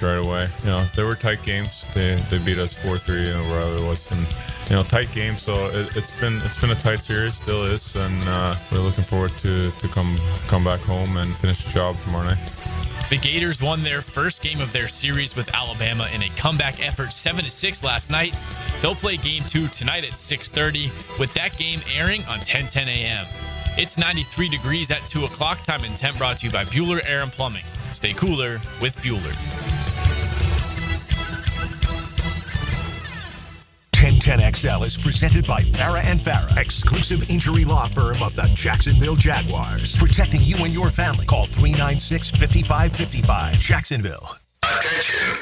right away. They were tight games. They beat us 4-3 and whatever it was, and tight games. So it's been a tight series, still is, and we're looking forward to come back home and finish the job tomorrow night. The Gators won their first game of their series with Alabama in a comeback effort 7-6 last night. They'll play game 2 tonight at 6:30, with that game airing on 10:10 a.m. It's 93 degrees at 2 o'clock. Time and temp brought to you by Bueller Air and Plumbing. Stay cooler with Bueller. 1010XL is presented by Farah and Farah, exclusive injury law firm of the Jacksonville Jaguars. Protecting you and your family. Call 396-5555. Jacksonville. Attention.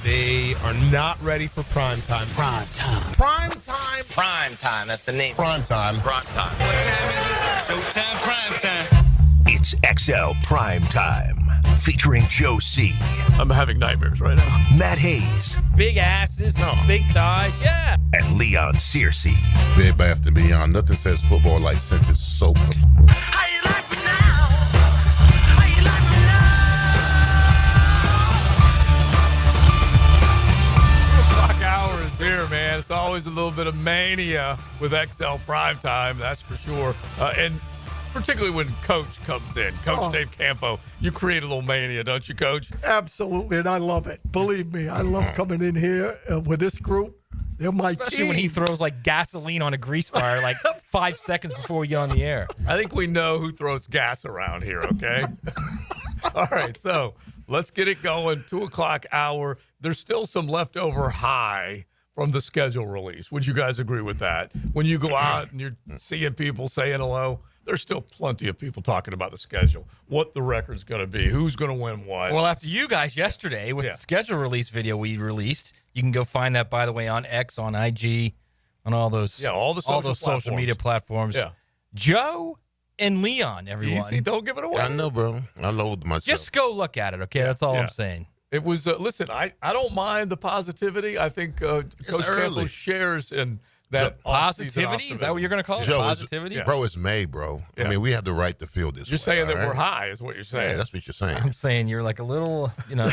They are not ready for prime time. Prime time. That's the name. Prime time. What time is it? Showtime, prime time. It's XL Prime Time. Featuring Joe C. I'm having nightmares right now. Matt Hayes. Big asses, big thighs, yeah. And Leon Searcy. Bed Bath & Beyond. Nothing says football like scented soap. How you like me now? How you like me now? 2 o'clock hour is here, man. It's always a little bit of mania with XL Primetime, that's for sure. And particularly when Coach comes in. Coach Dave Campo, you create a little mania, don't you, Coach? Absolutely, and I love it. Believe me, I love coming in here with this group. They're my Especially team. when he throws like gasoline on a grease fire like 5 seconds before we get on the air. I think we know who throws gas around here, okay? All right, so let's get it going. 2 o'clock hour. There's still some leftover high from the schedule release. Would you guys agree with that? When you go out and you're seeing people saying hello, there's still plenty of people talking about the schedule, what the record's going to be, who's going to win what. Well, after you guys yesterday with the schedule release video we released, you can go find that, by the way, on X, on IG, on all those social media platforms. Yeah. Joe and Leon, everyone. Easy, don't give it away. I know, bro. I loathe myself. Just go look at it, okay? That's all I'm saying. It was, listen, I don't mind the positivity. I think Coach Campo shares in that positivity. Is that what you're going to call it? Joe, positivity? Bro, it's May, bro. Yeah. I mean, we have the right to feel this You're way, saying that right? we're high is what you're saying. Yeah, that's what you're saying. I'm saying you're like a little, You know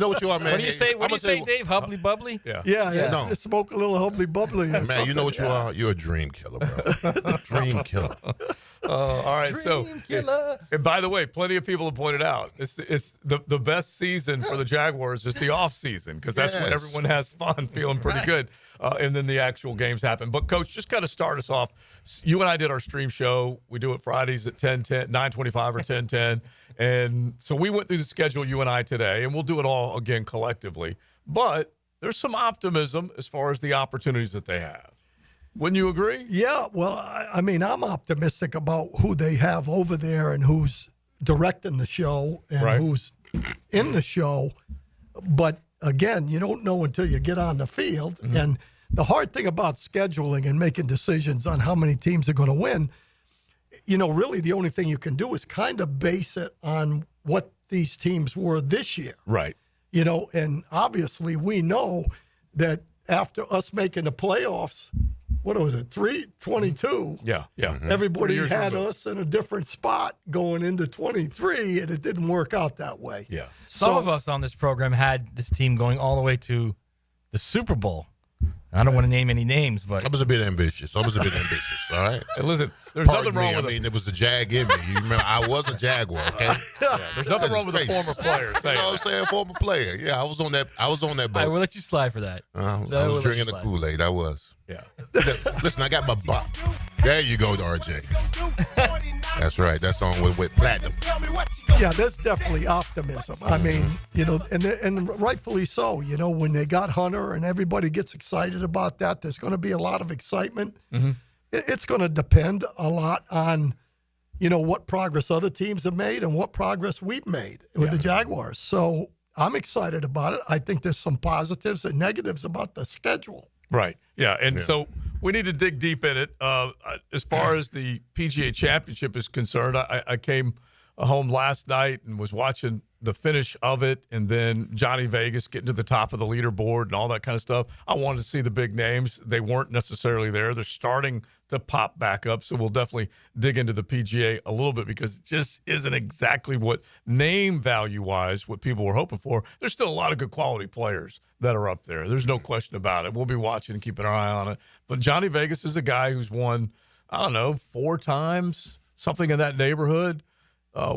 what you are, man? What do you say? What do you say, Dave? Hubbly bubbly? Yeah. No. Smoke a little hubbly bubbly. Man, you know what you are? You're a dream killer, bro. Dream killer. All right, Dream killer. And by the way, plenty of people have pointed out it's the best season for the Jaguars is the off season because that's when everyone has fun, feeling pretty good, and then the actual games happen. But Coach, just kind of start us off. You and I did our stream show. We do it Fridays at 9:25 or 10:10, and so we went through the schedule, you and I, today, and we'll do it all again collectively. But there's some optimism as far as the opportunities that they have. Wouldn't you agree? Yeah, well, I mean, I'm optimistic about who they have over there and who's directing the show and who's in the show. But again, you don't know until you get on the field. Mm-hmm. And the hard thing about scheduling and making decisions on how many teams are going to win, really the only thing you can do is kind of base it on what these teams were this year. Right. And obviously we know that after us making the playoffs, what was it, 3-22? Yeah. Everybody had us in a different spot going into 23, and it didn't work out that way. Yeah. Some of us on this program had this team going all the way to the Super Bowl. I don't want to name any names, but I was a bit ambitious. All right? And listen, there's Pardon nothing wrong me. with I mean, it was the Jag in me. You remember, I was a Jaguar, okay? there's nothing wrong with a former player saying You know what I'm saying? Former player. Yeah, I was on that boat. I will let you slide for that. I was drinking the Kool-Aid. I was. Yeah. Listen, I got my butt. There you go, RJ. That's right. That song with Platinum. Yeah, there's definitely optimism. I mean, and rightfully so. When they got Hunter and everybody gets excited about that, there's going to be a lot of excitement. Mm-hmm. It's going to depend a lot on, what progress other teams have made and what progress we've made with the Jaguars. So I'm excited about it. I think there's some positives and negatives about the schedule. Right. Yeah. And so we need to dig deep in it. As far as the PGA Championship is concerned, I came home last night and was watching the finish of it, and then Johnny Vegas getting to the top of the leaderboard and all that kind of stuff. I wanted to see the big names. They weren't necessarily there. They're starting to pop back up, so we'll definitely dig into the PGA a little bit because it just isn't exactly what name value-wise what people were hoping for. There's still a lot of good quality players that are up there. There's no question about it. We'll be watching and keeping our eye on it. But Johnny Vegas is a guy who's won, I don't know, 4 times, something in that neighborhood.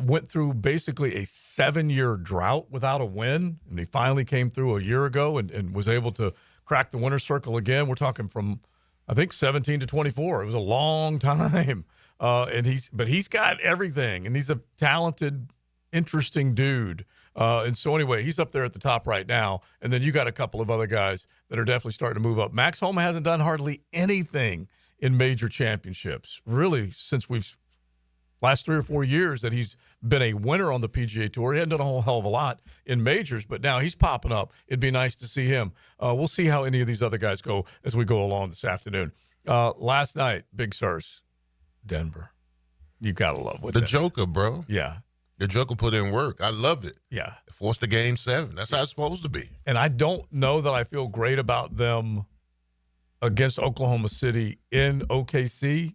Went through basically a 7-year drought without a win, and he finally came through a year ago and was able to crack the winner's circle again. We're talking from, I think, 17 to 24. It was a long time, but he's got everything, and he's a talented, interesting dude. And so anyway, he's up there at the top right now, and then you got a couple of other guys that are definitely starting to move up. Max Homa hasn't done hardly anything in major championships, really, since last 3 or 4 years that he's been a winner on the PGA Tour. He hasn't done a whole hell of a lot in majors, but now he's popping up. It'd be nice to see him. We'll see how any of these other guys go as we go along this afternoon. Last night, Big Sirs, Denver. You got to love what the Joker, bro. Yeah. The Joker put in work. I loved it. Yeah. It forced the Game 7. That's how it's supposed to be. And I don't know that I feel great about them against Oklahoma City in OKC,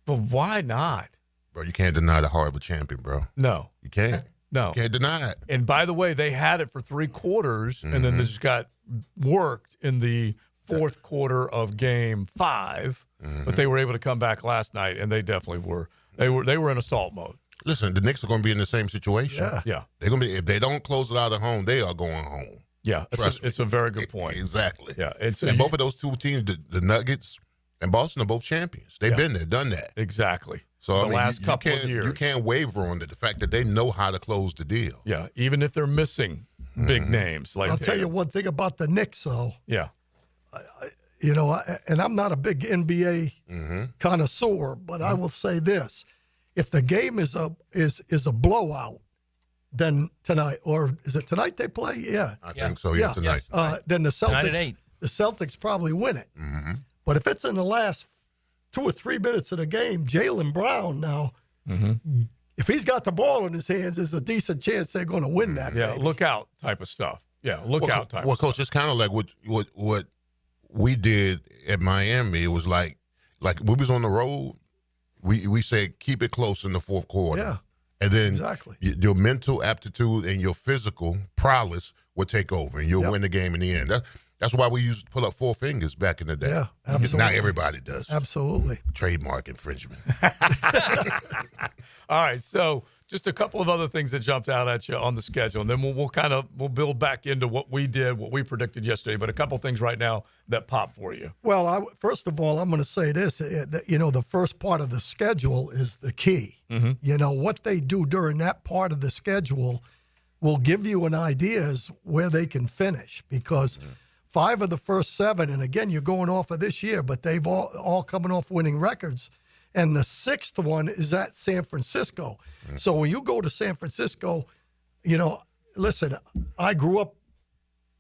but why not? Bro, you can't deny the heart of a champion, bro. No. You can't. No. You can't deny it. And by the way, they had it for 3 quarters, and then they just got worked in the 4th quarter of Game 5. But they were able to come back last night, and they definitely were. They were in assault mode. Listen, the Knicks are going to be in the same situation. Yeah. They're going to be. If they don't close it out at home, they are going home. Yeah, Trust me. It's a very good point. Exactly. Yeah, and both of those two teams, the Nuggets and Boston, are both champions. They've been there, done that. Exactly. So the last couple of years, you can't waver on the fact that they know how to close the deal. Yeah, even if they're missing big names. Like I'll tell you one thing about the Knicks, though. Yeah. And I'm not a big NBA connoisseur, but I will say this: if the game is a blowout, then tonight, or is it tonight they play? Yeah, I think so. Yeah, tonight. Then the Tonight at 8. Celtics probably win it. But if it's in the last 2 or 3 minutes of the game, Jaylen Brown now, if he's got the ball in his hands, there's a decent chance they're going to win that. Yeah, game. look out type of stuff. Yeah, look out type. Well, of Coach, stuff. it's kind of like what we did at Miami. It was like we was on the road. We said keep it close in the 4th quarter. Yeah. And then Exactly. your mental aptitude and your physical prowess will take over, and you'll win the game in the end. That's why we used to pull up 4 fingers back in the day. Yeah, absolutely. Now everybody does. Absolutely. Trademark infringement. All right, so just a couple of other things that jumped out at you on the schedule, and then we'll build back into what we did, what we predicted yesterday. But a couple of things right now that pop for you. Well, first of all, I'm going to say this: the first part of the schedule is the key. What they do during that part of the schedule will give you an idea as where they can finish, because 5 of the first 7, and again, you're going off of this year, but they've all coming off winning records. And the 6th one is at San Francisco. So when you go to San Francisco, listen, I grew up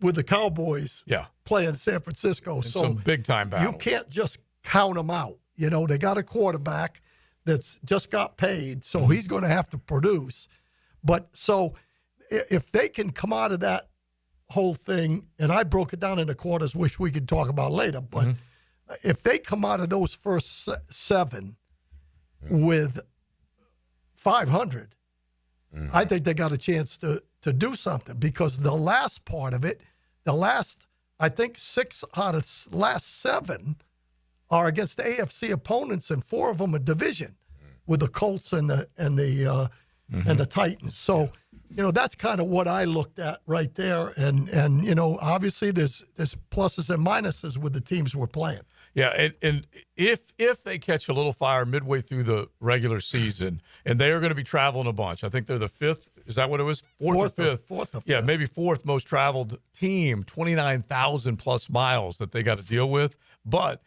with the Cowboys playing San Francisco. And so some big-time battles. You can't just count them out. They got a quarterback that's just got paid, so he's going to have to produce. But so if they can come out of that whole thing, and I broke it down into quarters, which we could talk about later, but if they come out of those first 7 with 500, I think they got a chance to do something, because the last part of it, I think 6 out of last 7 are against the AFC opponents, and 4 of them are division with the Colts and the Titans. So, that's kind of what I looked at right there. And obviously there's pluses and minuses with the teams we're playing. Yeah, and if they catch a little fire midway through the regular season, and they are going to be traveling a bunch. I think they're the 5th. Is that what it was? Fourth or fifth? Yeah, maybe 4th most traveled team, 29,000 plus miles that they got to deal with. But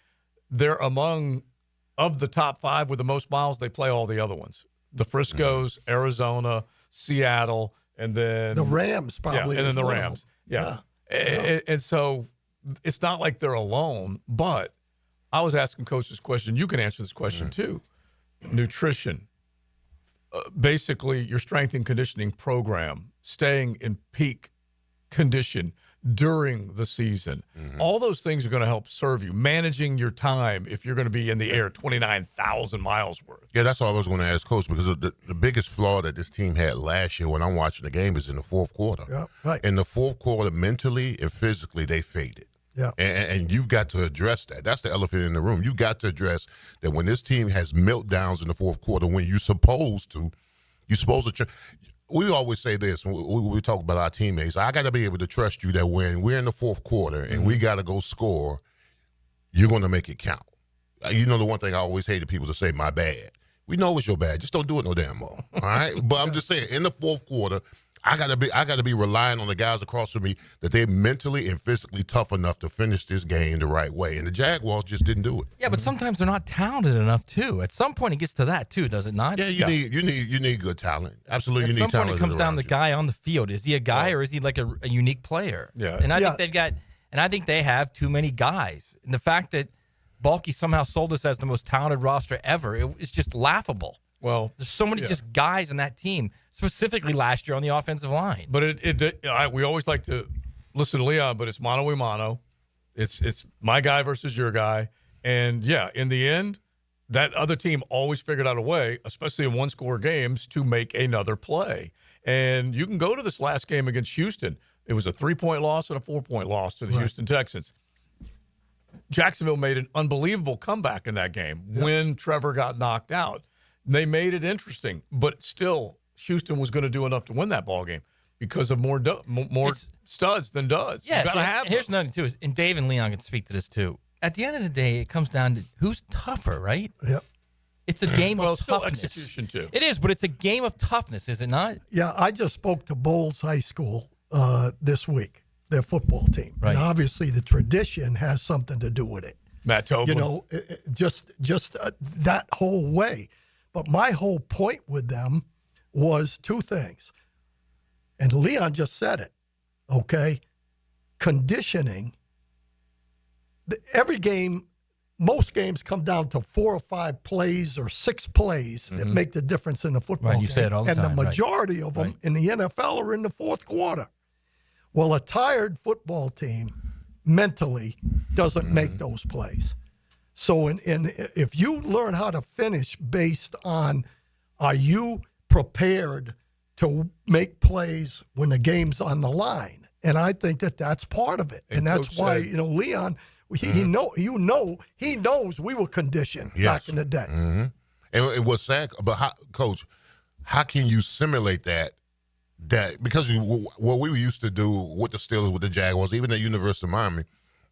they're of the top 5 with the most miles. They play all the other ones. The Friscos, Arizona, Seattle, and then the Rams probably. Yeah, and then the Rams. Yeah. And so it's not like they're alone, but I was asking Coach this question. You can answer this question too. Nutrition, basically your strength and conditioning program, staying in peak condition during the season. All those things are going to help serve you. Managing your time if you're going to be in the air 29,000 miles worth. Yeah, that's all I was going to ask Coach, because the biggest flaw that this team had last year when I'm watching the game is in the fourth quarter. Yeah, right. In the fourth quarter, mentally and physically, they faded. Yeah. And you've got to address that. That's the elephant in the room. You've got to address that when this team has meltdowns in the fourth quarter, when you're supposed to. We always say this when we talk about our teammates. I got to be able to trust you that when we're in the fourth quarter and we got to go score, you're going to make it count. You know, the one thing I always hated people to say, my bad. We know it's your bad. Just don't do it no damn more. All right? But I'm just saying, in the fourth quarter, I gotta be relying on the guys across from me that they're mentally and physically tough enough to finish this game the right way. And the Jaguars just didn't do it. Yeah, but sometimes they're not talented enough too. At some point, it gets to that too, does it not? Yeah, you need good talent. Absolutely, you need talent. At some point, it comes down to the guy on the field. Is he a guy or is he like a unique player? Yeah, and I think they have too many guys. And the fact that Balky somehow sold us as the most talented roster ever, it's just laughable. Well, there's so many just guys in that team, specifically last year on the offensive line. But we always like to listen to Leon, but it's mano a mano. It's my guy versus your guy. And, yeah, in the end, that other team always figured out a way, especially in one-score games, to make another play. And you can go to this last game against Houston. It was a 3-point loss and a 4-point loss to the Houston Texans. Jacksonville made an unbelievable comeback in that game when Trevor got knocked out. They made it interesting, but still, Houston was going to do enough to win that ball game because of more studs than duds. Yeah, so here's another thing, too, and Dave and Leon can speak to this, too. At the end of the day, it comes down to who's tougher, right? Yep. It's a game of still toughness. Execution, too. It is, but it's a game of toughness, is it not? Yeah, I just spoke to Bowles High School this week, their football team. Right. And obviously the tradition has something to do with it. Matt Tobler. You know, just that whole way. But my whole point with them was two things. And Leon just said it, okay? Conditioning. Every game, most games come down to 4 or 5 plays or 6 plays that make the difference in the football game. You say it all the time. And the majority of them in the NFL are in the fourth quarter. Well, a tired football team mentally doesn't make those plays. So if you learn how to finish based on are you prepared to make plays when the game's on the line, and I think that's part of it, and that's why Leon he knows we were conditioned back in the day. Mm-hmm. And what's sad, but Coach, how can you simulate that? Because what we used to do with the Steelers, with the Jaguars, even at University of Miami,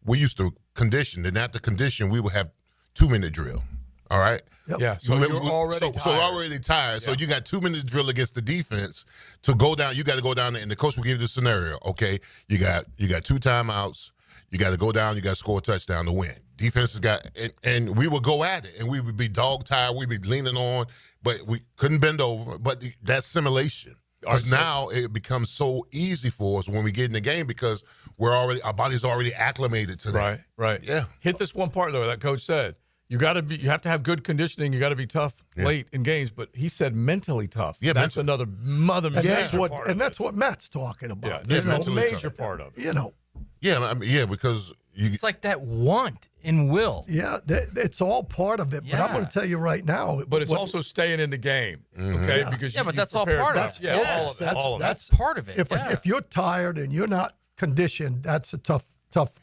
we used to condition, and after condition, we would have 2-minute drill. All right. Yep. Yeah. So you're already tired. So already tired. Yeah. So you got 2-minute drill against the defense to go down. You got to go down there, and the coach will give you the scenario. Okay, you got 2 timeouts. You got to go down. You got to score a touchdown to win. Defense has got, and we would go at it, and we would be dog tired. We'd be leaning on, but we couldn't bend over. But that simulation. Because now it becomes so easy for us when we get in the game because our body's already acclimated to that. Right. Yeah. Hit this one part though that coach said. You have to have good conditioning. You got to be tough late in games. But he said mentally tough. Yeah, that's another major part. And that's what Matt's talking about. Yeah, that's a major part of it. You know. Yeah, because it's like that want and will. Yeah, it's all part of it. But I'm going to tell you right now. But it's also staying in the game, okay? Yeah. Because but that's all part of it. All of it. That's part of it. If you're tired and you're not conditioned, that's a tough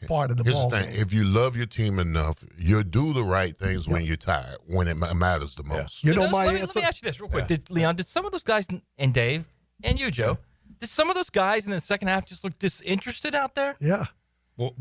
part of the ball game. If you love your team enough, you'll do the right things when you're tired, when it matters the most. You know, let me ask you this real quick. Did some of those guys, and Dave, and you, Joe, did some of those guys in the second half just look disinterested out there? Yeah. Well,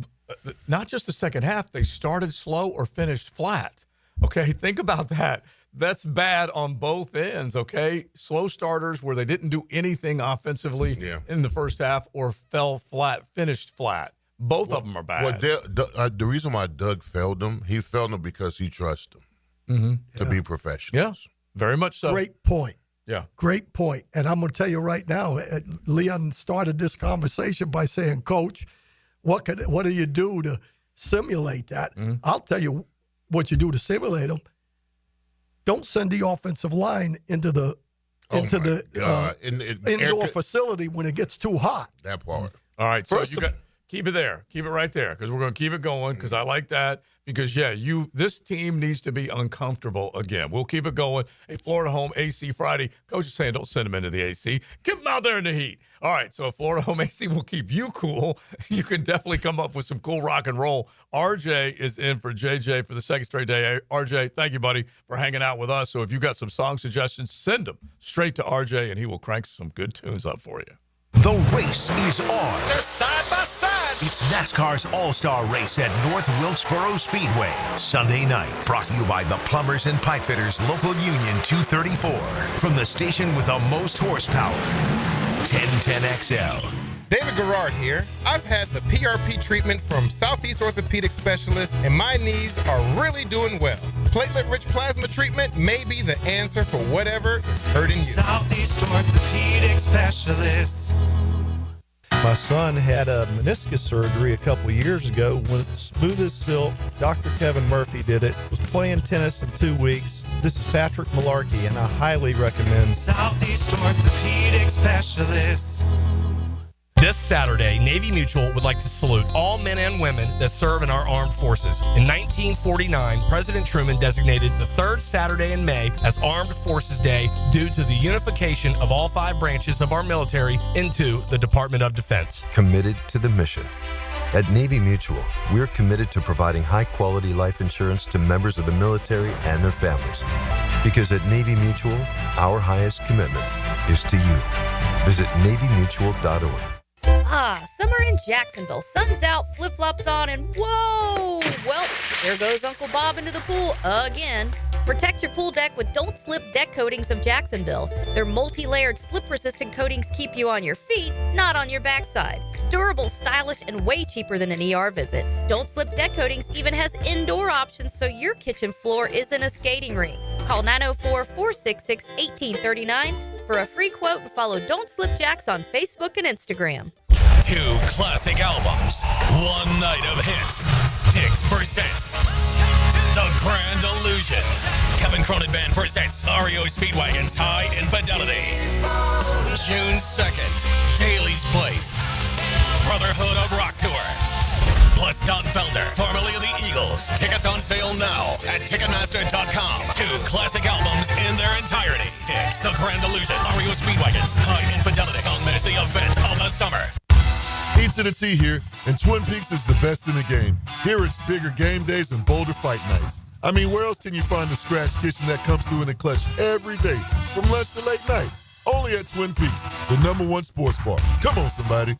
not just the second half. They started slow or finished flat. Okay, think about that. That's bad on both ends, okay? Slow starters where they didn't do anything offensively in the first half or fell flat, finished flat. Both of them are bad. Well, the reason why Doug failed them, he failed them because he trusted them to be professionals. Yeah, very much so. Great point. Yeah. Great point. And I'm going to tell you right now, Leon started this conversation by saying, Coach, what do you do to simulate that? I'll tell you what you do to simulate them. Don't send the offensive line into the into the indoor facility when it gets too hot. That part. All right, so keep it there. Keep it right there because we're going to keep it going because I like that because, this team needs to be uncomfortable again. We'll keep it going. Hey, Florida home AC Friday. Coach is saying don't send them into the AC. Keep them out there in the heat. All right, so Florida home AC will keep you cool. You can definitely come up with some cool rock and roll. RJ is in for JJ for the second straight day. Hey, RJ, thank you, buddy, for hanging out with us. So if you've got some song suggestions, send them straight to RJ, and he will crank some good tunes up for you. The race is on. They're side by side. It's NASCAR's All-Star Race at North Wilkesboro Speedway, Sunday night. Brought to you by the Plumbers and Pipefitters Local Union 234. From the station with the most horsepower, 1010XL. David Garrard here. I've had the PRP treatment from Southeast Orthopedic Specialists, and my knees are really doing well. Platelet-rich plasma treatment may be the answer for whatever is hurting you. Southeast Orthopedic Specialists. My son had a meniscus surgery a couple of years ago. When it's smooth as silk, Dr. Kevin Murphy did it. Was playing tennis in 2 weeks. This is Patrick Malarkey, and I highly recommend Southeast Orthopedic Specialists. This Saturday, Navy Mutual would like to salute all men and women that serve in our armed forces. In 1949, President Truman designated the third Saturday in May as Armed Forces Day due to the unification of all 5 branches of our military into the Department of Defense. Committed to the mission. At Navy Mutual, we're committed to providing high-quality life insurance to members of the military and their families. Because at Navy Mutual, our highest commitment is to you. Visit NavyMutual.org. Summer in Jacksonville. Sun's out, flip-flops on, and whoa! Well, there goes Uncle Bob into the pool again. Protect your pool deck with Don't Slip Deck Coatings of Jacksonville. Their multi-layered slip-resistant coatings keep you on your feet, not on your backside. Durable, stylish, and way cheaper than an ER visit. Don't Slip Deck Coatings even has indoor options so your kitchen floor isn't a skating rink. Call 904-466-1839 for a free quote and follow Don't Slip Jacks on Facebook and Instagram. 2 classic albums, 1 night of hits. Styx presents The Grand Illusion. Kevin Cronin Band presents REO Speedwagon's High Infidelity. June 2nd, Daly's Place. Brotherhood of Rock Tour. Plus Don Felder, formerly of the Eagles. Tickets on sale now at Ticketmaster.com. 2 classic albums in their entirety. Styx, The Grand Illusion, REO Speedwagon's High Infidelity. Don't miss the event of the summer. E to the T here, and Twin Peaks is the best in the game. Here it's bigger game days and bolder fight nights. I mean, where else can you find the scratch kitchen that comes through in the clutch every day, from lunch to late night? Only at Twin Peaks, the #1 sports bar. Come on, somebody.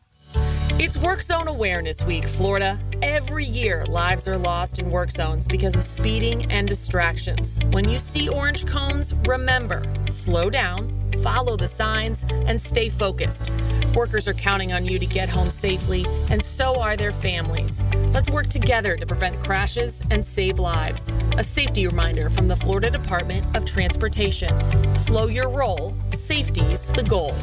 It's Work Zone Awareness Week, Florida. Every year, lives are lost in work zones because of speeding and distractions. When you see orange cones, remember, slow down, follow the signs, and stay focused. Workers are counting on you to get home safely, and so are their families. Let's work together to prevent crashes and save lives. A safety reminder from the Florida Department of Transportation. Slow your roll. Safety's the goal.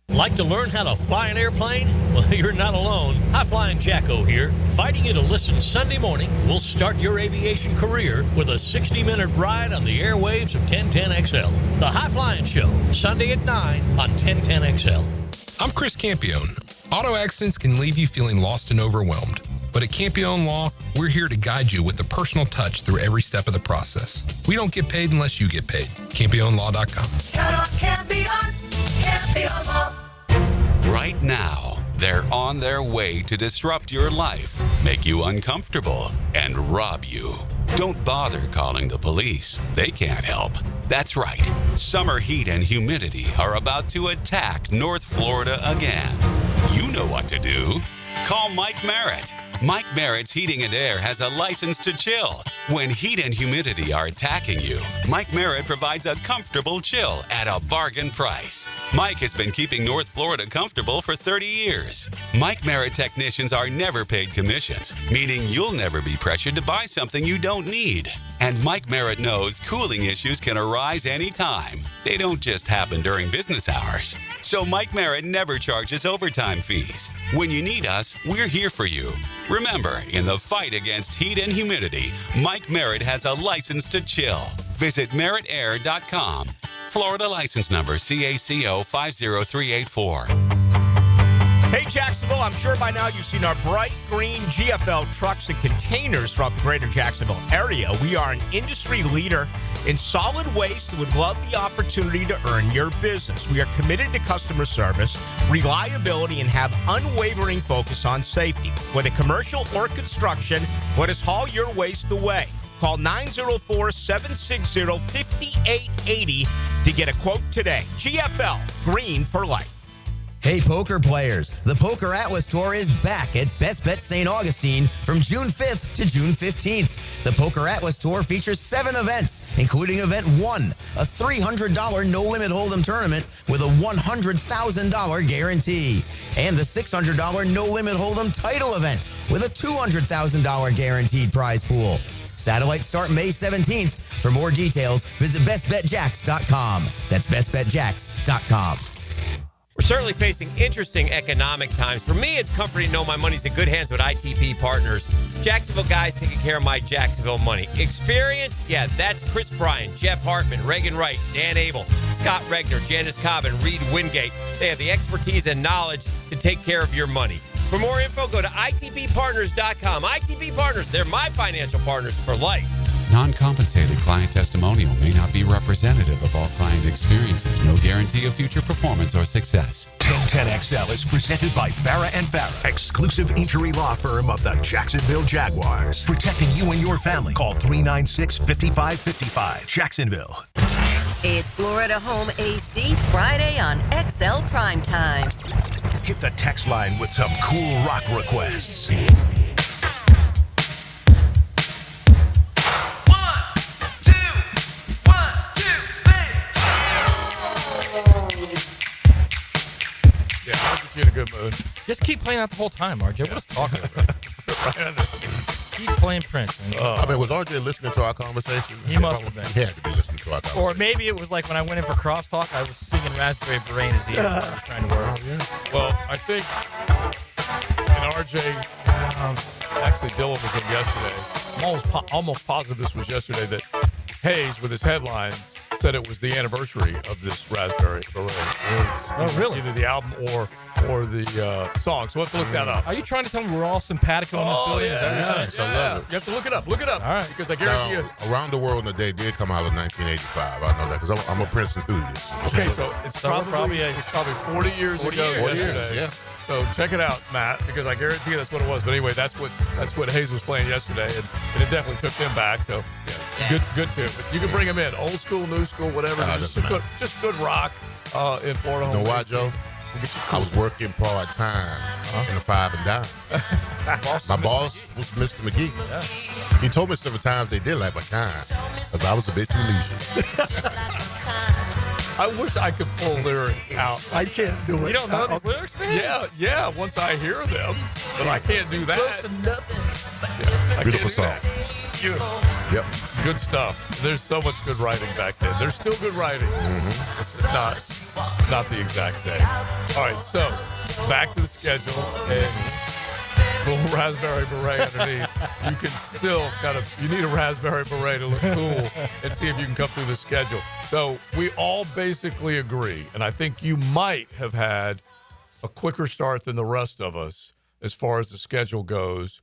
Like to learn how to fly an airplane? Well, you're not alone. High Flying Jacko here, inviting you to listen Sunday morning. We'll start your aviation career with a 60-minute ride on the airwaves of 1010XL. The High Flying Show, Sunday at 9 on 1010XL. I'm Chris Campione. Auto accidents can leave you feeling lost and overwhelmed. But at Campione Law, we're here to guide you with a personal touch through every step of the process. We don't get paid unless you get paid. CampioneLaw.com. Count on Campione, Campione Law. Right now, they're on their way to disrupt your life, make you uncomfortable, and rob you. Don't bother calling the police. They can't help. That's right. Summer heat and humidity are about to attack North Florida again. You know what to do. Call Mike Merritt. Mike Merritt's Heating and Air has a license to chill. When heat and humidity are attacking you, Mike Merritt provides a comfortable chill at a bargain price. Mike has been keeping North Florida comfortable for 30 years. Mike Merritt technicians are never paid commissions, meaning you'll never be pressured to buy something you don't need. And Mike Merritt knows cooling issues can arise anytime. They don't just happen during business hours. So Mike Merritt never charges overtime fees. When you need us, we're here for you. Remember, in the fight against heat and humidity, Mike Merritt has a license to chill. Visit meritair.com. Florida license number CACO 50384. Hey, Jacksonville, I'm sure by now you've seen our bright green GFL trucks and containers throughout the greater Jacksonville area. We are an industry leader in solid waste and would love the opportunity to earn your business. We are committed to customer service, reliability, and have unwavering focus on safety. Whether commercial or construction, let us haul your waste away. Call 904-760-5880 to get a quote today. GFL, green for life. Hey, poker players, the Poker Atlas Tour is back at Best Bet St. Augustine from June 5th to June 15th. The Poker Atlas Tour features 7 events, including Event 1, a $300 no-limit hold'em tournament with a $100,000 guarantee, and the $600 no-limit hold'em title event with a $200,000 guaranteed prize pool. Satellites start May 17th. For more details, visit bestbetjacks.com. That's bestbetjacks.com. We're certainly facing interesting economic times. For me, it's comforting to know my money's in good hands with ITP Partners. Jacksonville guys taking care of my Jacksonville money. Experience? Yeah, that's Chris Bryan, Jeff Hartman, Reagan Wright, Dan Abel, Scott Regner, Janice Cobb, and Reed Wingate. They have the expertise and knowledge to take care of your money. For more info, go to itppartners.com. ITP Partners, they're my financial partners for life. Non-compensated client testimonial may not be representative of all client experiences. No guarantee of future performance or success. 1010XL is presented by Farah & Farah, exclusive injury law firm of the Jacksonville Jaguars. Protecting you and your family. Call 396-5555. Jacksonville. It's Florida Home AC Friday on XL Primetime. Hit the text line with some cool rock requests. Yeah, I'll get you in a good mood. Just keep playing out the whole time, RJ. What is talking about? Keep playing Prince. I mean, was RJ listening to our conversation? He must have been. He had to be listening to our conversation. Or maybe it was like when I went in for crosstalk, I was singing Raspberry Beret in his ear. I was trying to work. Well, I think, and RJ, actually Dylan was in yesterday. I'm almost positive this was yesterday that Hayes, with his headlines, said it was the anniversary of this Raspberry Beret. Oh, really? Either the album or the song. So we'll have to look that up. Are you trying to tell me we're all simpatico in this building? Is that what you're saying? I love it. You have to look it up. Look it up. All right. Because I guarantee you. Around the World in a Day did come out in 1985. I know that because I'm a Prince enthusiast. Okay, so it's probably 40 years ago. 40 yesterday. years, yeah. So check it out, Matt, because I guarantee you that's what it was. But anyway, that's what Hayes was playing yesterday, and it definitely took them back. So good too. But you can bring them in, old school, new school, whatever. Just good rock in Florida. You know why, Joe? I was working part-time in a 5 and dime. My boss was Mr. McGee. Yeah. He told me several times they did like my kind because I was a bit too leisure. I wish I could pull lyrics out. I can't do it. You don't know these lyrics, man? Yeah. Once I hear them, but I can't do that. Close to nothing. I Beautiful can't do song. that. Beautiful. Yep. Good stuff. There's so much good writing back then. There's still good writing. It's not the exact same. All right, so back to the schedule and little Raspberry Beret underneath. You can still you need a Raspberry Beret to look cool and see if you can come through the schedule. So we all basically agree, and I think you might have had a quicker start than the rest of us as far as the schedule goes.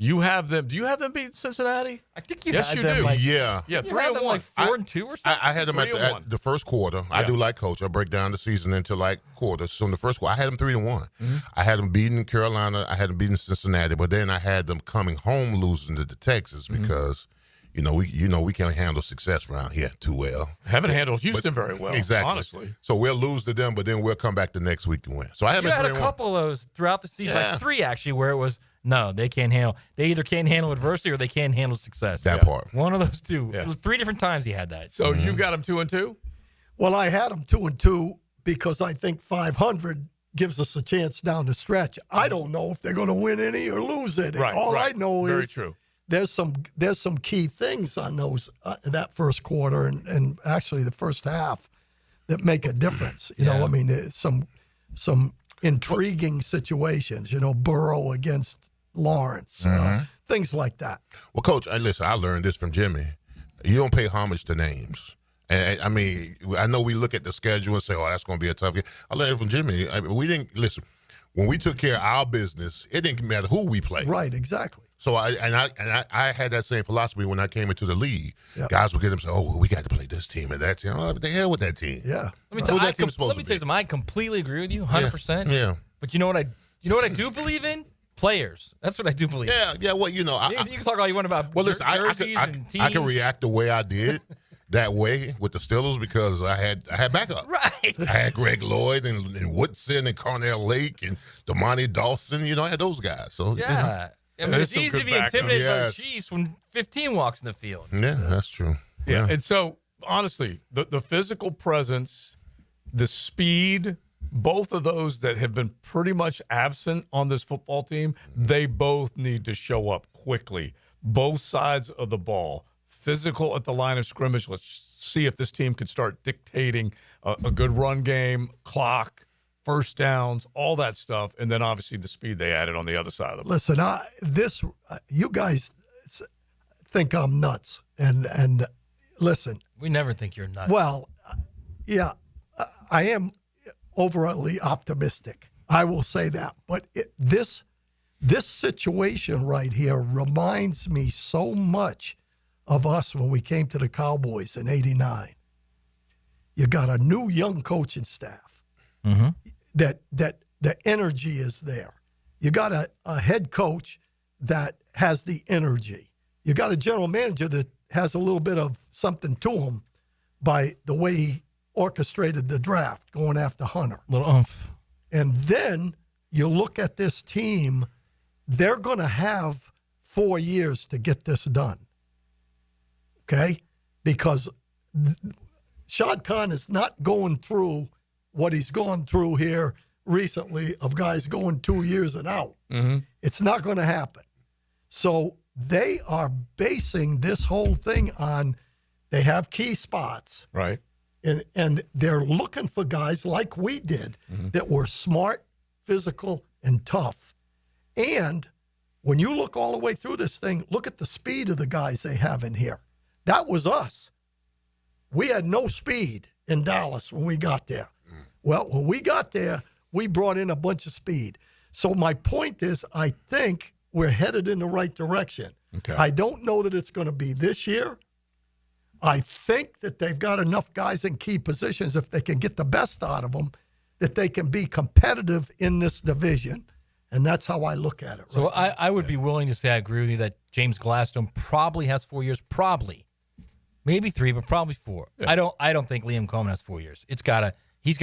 You have them. Do you have them beat Cincinnati? I think you yes, had you them do. like, yeah. Yeah, you 3-1. like 4-2 or something. I had them at the first quarter. I do like coach. I break down the season into like quarters. So in the first quarter, I had them 3-1. I had them beating Carolina. I had them beating Cincinnati. But then I had them coming home losing to the Texas because we can't handle success around here too well. Haven't handled Houston very well. Exactly. Honestly. So we'll lose to them, but then we'll come back the next week to win. So I had them 3-1. You had a couple of those throughout the season, like 3 actually, where it was. No, they can't handle. They either can't handle adversity or they can't handle success. That part. One of those two. Yeah. It was 3 different times he had that. So you've got them 2-2? Well, I had them 2-2 because I think 500 gives us a chance down the stretch. I don't know if they're going to win any or lose any. Right, All right. I know Very is true. there's some key things on those that first quarter and actually the first half that make a difference. You know, I mean, some intriguing situations. Burrow against Lawrence, things like that. Well, Coach, listen, I learned this from Jimmy. you don't pay homage to names. And I mean, I know we look at the schedule and say, "Oh, that's going to be a tough game." I learned from Jimmy. We didn't listen when we took care of our business. It didn't matter who we played. Right, exactly. So I had that same philosophy when I came into the league. Yep. Guys would get them say, "Oh, we got to play this team and that team." Oh, what the hell with that team? Yeah. Let me tell you something. I completely agree with you, 100%. Yeah. But you know what I do believe in? Players. That's what I do believe. Yeah. Well, you know, you can talk all you want about. Well, listen, jerseys and teams. I can react the way I did. That way with the Steelers because I had backup. Right. I had Greg Lloyd and Woodson and Cornell Lake and Damani Dawson. You know, I had those guys. So yeah. I mean, it's easy to be intimidated by the Chiefs when 15 walks in the field. Yeah, that's true. Yeah. And so, honestly, the physical presence, the speed, both of those that have been pretty much absent on this football team, they both need to show up quickly. Both sides of the ball. Physical at the line of scrimmage. Let's see if this team can start dictating a good run game, clock, first downs, all that stuff, and then obviously the speed they added on the other side of the ball. Listen, you guys think I'm nuts, and listen. We never think you're nuts. Well, yeah, I am overly optimistic. I will say that, but this situation right here reminds me so much of us when we came to the Cowboys in '89. You got a new young coaching staff. Mm-hmm. That the energy is there. You got a head coach that has the energy. You got a general manager that has a little bit of something to him by the way he orchestrated the draft, going after Hunter. Little oomph. And then you look at this team, they're going to have 4 years to get this done. Okay? Because Shad Khan is not going through what he's gone through here recently of guys going 2 years and out. Mm-hmm. It's not going to happen. So they are basing this whole thing on they have key spots. Right. And they're looking for guys like we did that were smart, physical, and tough. And when you look all the way through this thing, look at the speed of the guys they have in here. That was us. We had no speed in Dallas when we got there. Well, when we got there, we brought in a bunch of speed. So my point is, I think we're headed in the right direction. Okay. I don't know that it's going to be this year. I think that they've got enough guys in key positions, if they can get the best out of them, that they can be competitive in this division. And that's how I look at it. So I would be willing to say I agree with you that James Gladstone probably has 4 years, probably. Maybe 3, but probably 4. Yeah. I don't think Liam Coleman has 4 years. He's got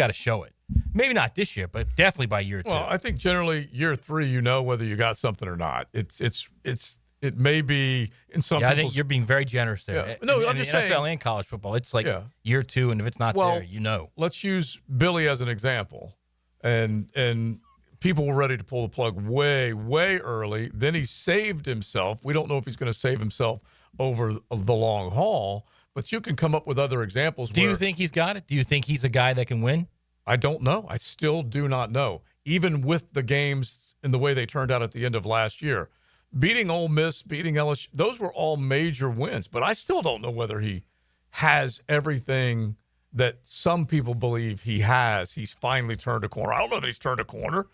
to show it. Maybe not this year, but definitely by year 2. Well, I think generally year 3, you know whether you got something or not. It may be in some. Yeah, I think you're being very generous there. Yeah. No, I'm just saying NFL and college football. It's like year 2, and if it's not there, you know. Let's use Billy as an example, and people were ready to pull the plug way, way early. Then he saved himself. We don't know if he's going to save himself over the long haul, but you can come up with other examples. Do you think he's got it? Do you think he's a guy that can win? I don't know. I still do not know. Even with the games and the way they turned out at the end of last year, beating Ole Miss, beating LSU, those were all major wins. But I still don't know whether he has everything that some people believe he has. He's finally turned a corner. I don't know that he's turned a corner.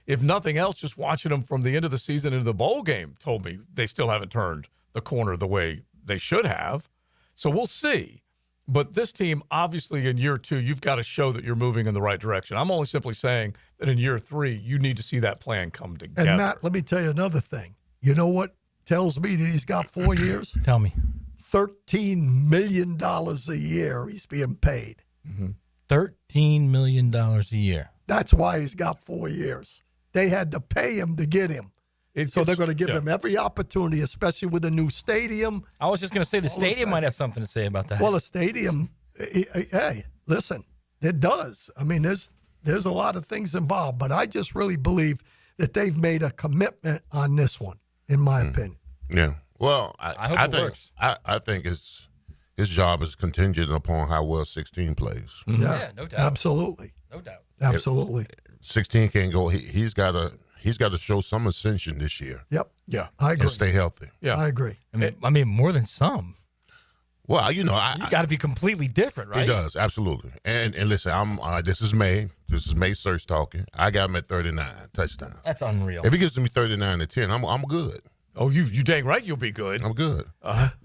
If nothing else, just watching him from the end of the season into the bowl game told me they still haven't turned the corner the way they should have. So we'll see. But this team, obviously in year 2, you've got to show that you're moving in the right direction. I'm only simply saying that in year 3, you need to see that plan come together. And Matt, let me tell you another thing. You know what tells me that he's got 4 years? Tell me. $13 million a year he's being paid. Mm-hmm. $13 million a year. That's why he's got 4 years. They had to pay him to get him. So they're going to give him every opportunity, especially with a new stadium. I was just going to say the stadium might have something to say about that. Well, a stadium, hey, listen, it does. I mean, there's a lot of things involved, but I just really believe that they've made a commitment on this one, in my opinion. Yeah. Well, I hope it think works. I think his job is contingent upon how well 16 plays. Yeah, no doubt. Absolutely. No doubt. Absolutely. 16 can't go. He's got to He's got to show some ascension this year. Yep. Yeah. I agree. And stay healthy. Yeah. I agree. I mean, more than some. Well, you got to be completely different, right? He does, absolutely. And listen, this is May. This is May Search talking. I got him at 39 touchdowns. That's unreal. If he gets to me 39 to 10, I'm good. Oh, you dang right you'll be good. I'm good.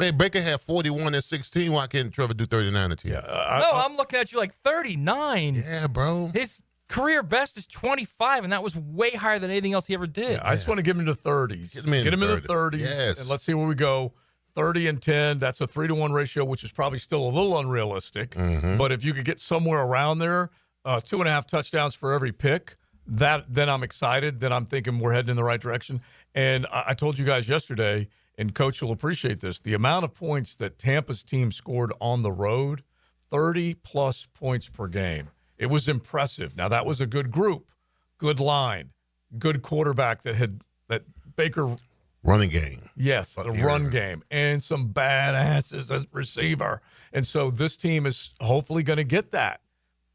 Man, Baker had 41 and 16. Why can't Trevor do 39 and 10? I'm looking at you like 39. Yeah, bro. His career best is 25, and that was way higher than anything else he ever did. I just want to give him to 30s. Get him in the 30s, Yes. and let's see where we go. 30 and 10, that's a 3-to-1 ratio, which is probably still a little unrealistic. Mm-hmm. But if you could get somewhere around there, 2.5 touchdowns for every pick, then I'm excited. Then I'm thinking we're heading in the right direction. And I told you guys yesterday, and Coach will appreciate this, the amount of points that Tampa's team scored on the road, 30-plus points per game. It was impressive. Now, that was a good group, good line, good quarterback that Baker – running game. Yes, the run game, and some badasses as receiver. And so this team is hopefully going to get that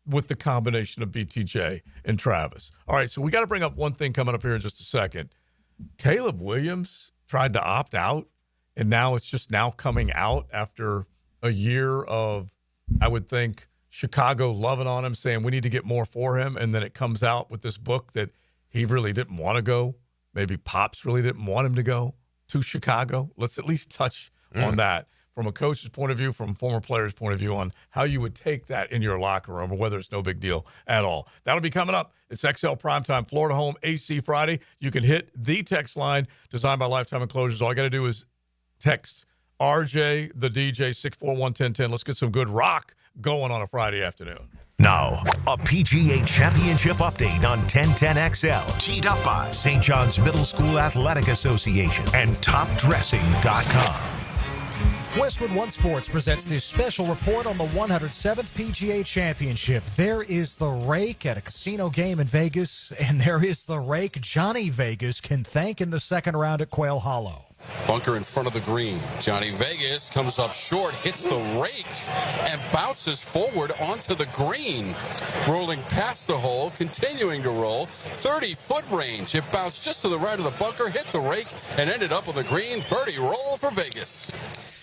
with the combination of BTJ and Travis. All right, so we got to bring up one thing coming up here in just a second. Caleb Williams tried to opt out, and now it's just now coming out after a year of, I would think, Chicago loving on him, saying we need to get more for him, and then it comes out with this book that he really didn't want to go. Maybe Pops really didn't want him to go to Chicago. Let's at least touch on that from a coach's point of view, from a former player's point of view, on how you would take that in your locker room or whether it's no big deal at all. That'll be coming up. It's XL Primetime Florida Home AC Friday. You can hit the text line designed by Lifetime Enclosures. All you got to do is text RJ, the DJ, 641-1010. Let's get some good rock going on a Friday afternoon. Now, a PGA Championship update on 1010XL, teed up by St. John's Middle School Athletic Association and TopDressing.com. Westwood One Sports presents this special report on the 107th PGA Championship. There is the rake at a casino game in Vegas, and there is the rake Johnny Vegas can thank in the second round at Quail Hollow. Bunker in front of the green. Johnny Vegas comes up short, hits the rake, and bounces forward onto the green. Rolling past the hole, continuing to roll. 30-foot range. It bounced just to the right of the bunker, hit the rake, and ended up on the green. Birdie roll for Vegas.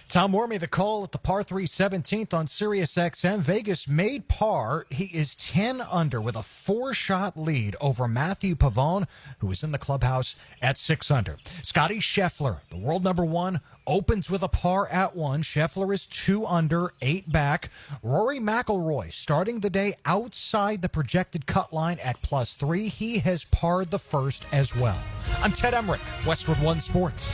Tom Wormy, the call at the par 3 17th on Sirius XM. Vegas made par. He is 10 under with a 4-shot lead over Matthew Pavone, who is in the clubhouse at 6 under. Scotty Scheffler, the world number 1, opens with a par at 1. Scheffler is 2 under, 8 back. Rory McIlroy starting the day outside the projected cut line at +3. He has parred the first as well. I'm Ted Emmerich, Westwood One Sports.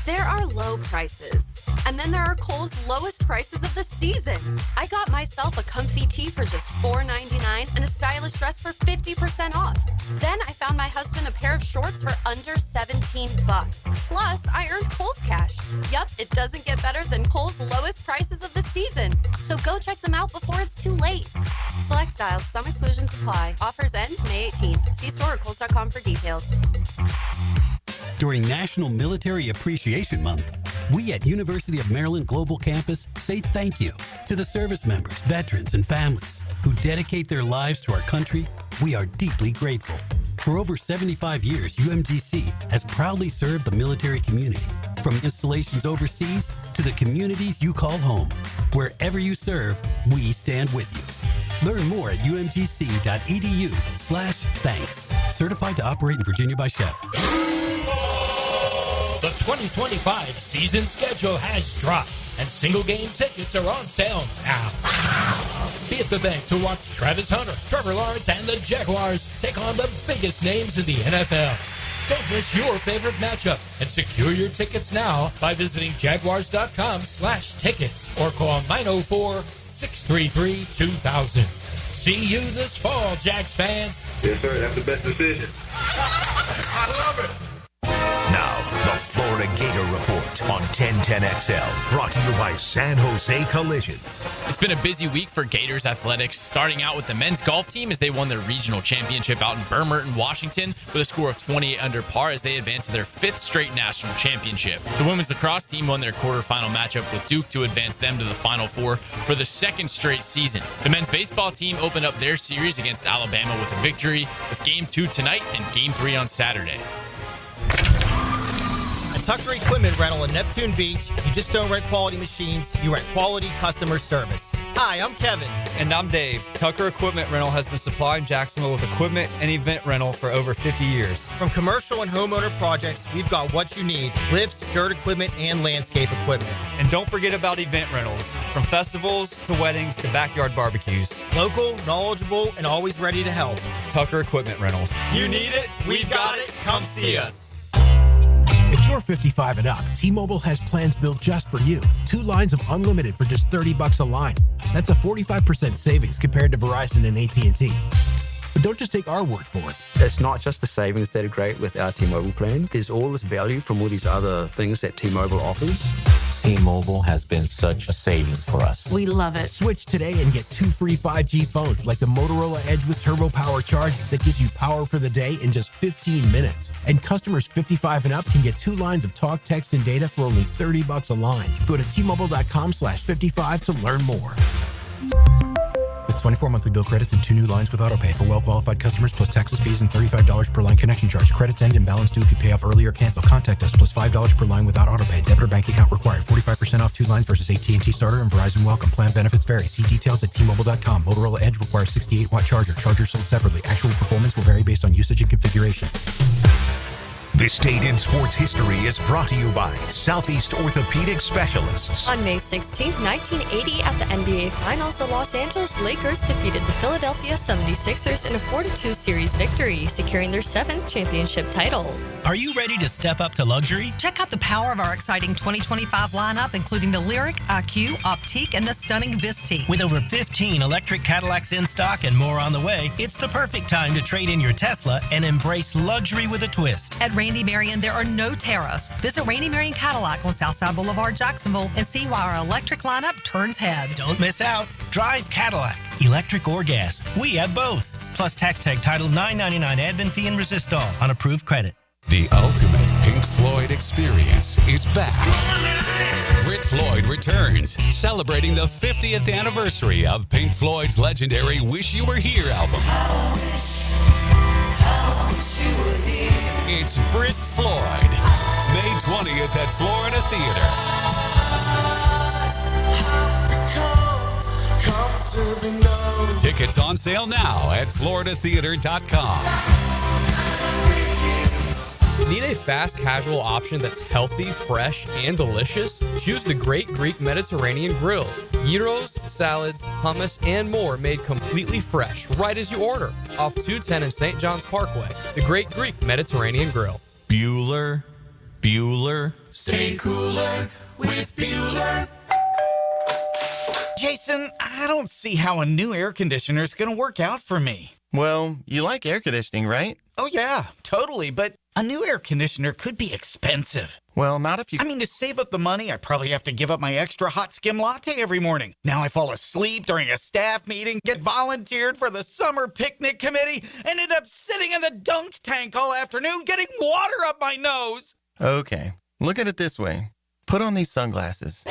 There are low prices, and then there are Kohl's lowest prices of the season. I got myself a comfy tee for just $4.99 and a stylish dress for 50% off. Then I found my husband a pair of shorts for under $17. Plus, I earned Kohl's cash. Yup, it doesn't get better than Kohl's lowest prices of the season. So go check them out before it's too late. Select styles, some exclusions apply. Offers end May 18th. See store at Kohls.com for details. During National Military Appreciation Month, we at University of Maryland Global Campus say thank you to the service members, veterans, and families who dedicate their lives to our country. We are deeply grateful. For over 75 years, UMGC has proudly served the military community, from installations overseas to the communities you call home. Wherever you serve, we stand with you. Learn more at umgc.edu/thanks. Certified to operate in Virginia by Chef. The 2025 season schedule has dropped, and single-game tickets are on sale now. Be at the bank to watch Travis Hunter, Trevor Lawrence, and the Jaguars take on the biggest names in the NFL. Don't miss your favorite matchup and secure your tickets now by visiting Jaguars.com/tickets or call 904-633-2000. See you this fall, Jags fans. Yes, sir. That's the best decision. I love it. Now, the Florida Gator Report on 1010XL, brought to you by San Jose Collision. It's been a busy week for Gators athletics, starting out with the men's golf team as they won their regional championship out in Bremerton, Washington, with a score of 28 under par as they advance to their 5th straight national championship. The women's lacrosse team won their quarterfinal matchup with Duke to advance them to the Final Four for the 2nd straight season. The men's baseball team opened up their series against Alabama with a victory, with Game 2 tonight and Game 3 on Saturday. At Tucker Equipment Rental in Neptune Beach, you just don't rent quality machines, you rent quality customer service. Hi, I'm Kevin. And I'm Dave. Tucker Equipment Rental has been supplying Jacksonville with equipment and event rental for over 50 years. From commercial and homeowner projects, we've got what you need: lifts, dirt equipment, and landscape equipment. And don't forget about event rentals, from festivals to weddings to backyard barbecues. Local, knowledgeable, and always ready to help. Tucker Equipment Rentals. You need it, we've got it, come see us. If you're 55 and up, T-Mobile has plans built just for you. 2 lines of unlimited for just $30 a line. That's a 45% savings compared to Verizon and AT&T. But don't just take our word for it. It's not just the savings that are great with our T-Mobile plan. There's all this value from all these other things that T-Mobile offers. T-Mobile has been such a savings for us. We love it. Switch today and get 2 free 5G phones like the Motorola Edge with Turbo Power charging that gives you power for the day in just 15 minutes. And customers 55 and up can get 2 lines of talk, text, and data for only $30 a line. Go to T-Mobile.com/55 to learn more. With 24 monthly bill credits and 2 new lines with autopay for well-qualified customers, plus taxes, fees, and $35 per line connection charge. Credits end and balance due if you pay off early or cancel. Contact us, plus $5 per line without autopay. Debit or bank account required. 45% off 2 lines versus AT&T Starter and Verizon Welcome. Plan benefits vary. See details at T-Mobile.com. Motorola Edge requires 68-watt charger. Charger sold separately. Actual performance will vary based on usage and configuration. This date in sports history is brought to you by Southeast Orthopedic Specialists. On May 16, 1980, at the NBA Finals, the Los Angeles Lakers defeated the Philadelphia 76ers in a 4-2 series victory, securing their 7th championship title. Are you ready to step up to luxury? Check out the power of our exciting 2025 lineup, including the Lyric, IQ, Optique, and the stunning Visti. With over 15 electric Cadillacs in stock and more on the way, it's the perfect time to trade in your Tesla and embrace luxury with a twist. At Randy Marion, there are no tariffs. Visit Randy Marion Cadillac on Southside Boulevard, Jacksonville, and see why our electric lineup turns heads. Don't miss out. Drive Cadillac, electric or gas. We have both. Plus tax tag title $9.99 admin fee and resistol on approved credit. The ultimate Pink Floyd experience is back. Rick Floyd returns, celebrating the 50th anniversary of Pink Floyd's legendary Wish You Were Here album. It's Brit Floyd, May 20th at Florida Theater. Tickets on sale now at floridatheater.com. Need a fast casual option that's healthy, fresh, and delicious? Choose the Great Greek Mediterranean Grill. Gyros, salads, hummus, and more made completely fresh right as you order. Off 210 and St. John's Parkway. The Great Greek Mediterranean Grill. Bueller. Stay cooler with Bueller. Jason, I don't see how a new air conditioner is going to work out for me. Well, you like air conditioning, right? Oh, yeah, totally. But a new air conditioner could be expensive. Well, not if you... I mean, to save up the money, I probably have to give up my extra hot skim latte every morning. Now I fall asleep during a staff meeting, get volunteered for the summer picnic committee, and end up sitting in the dunk tank all afternoon getting water up my nose. Okay, look at it this way. Put on these sunglasses.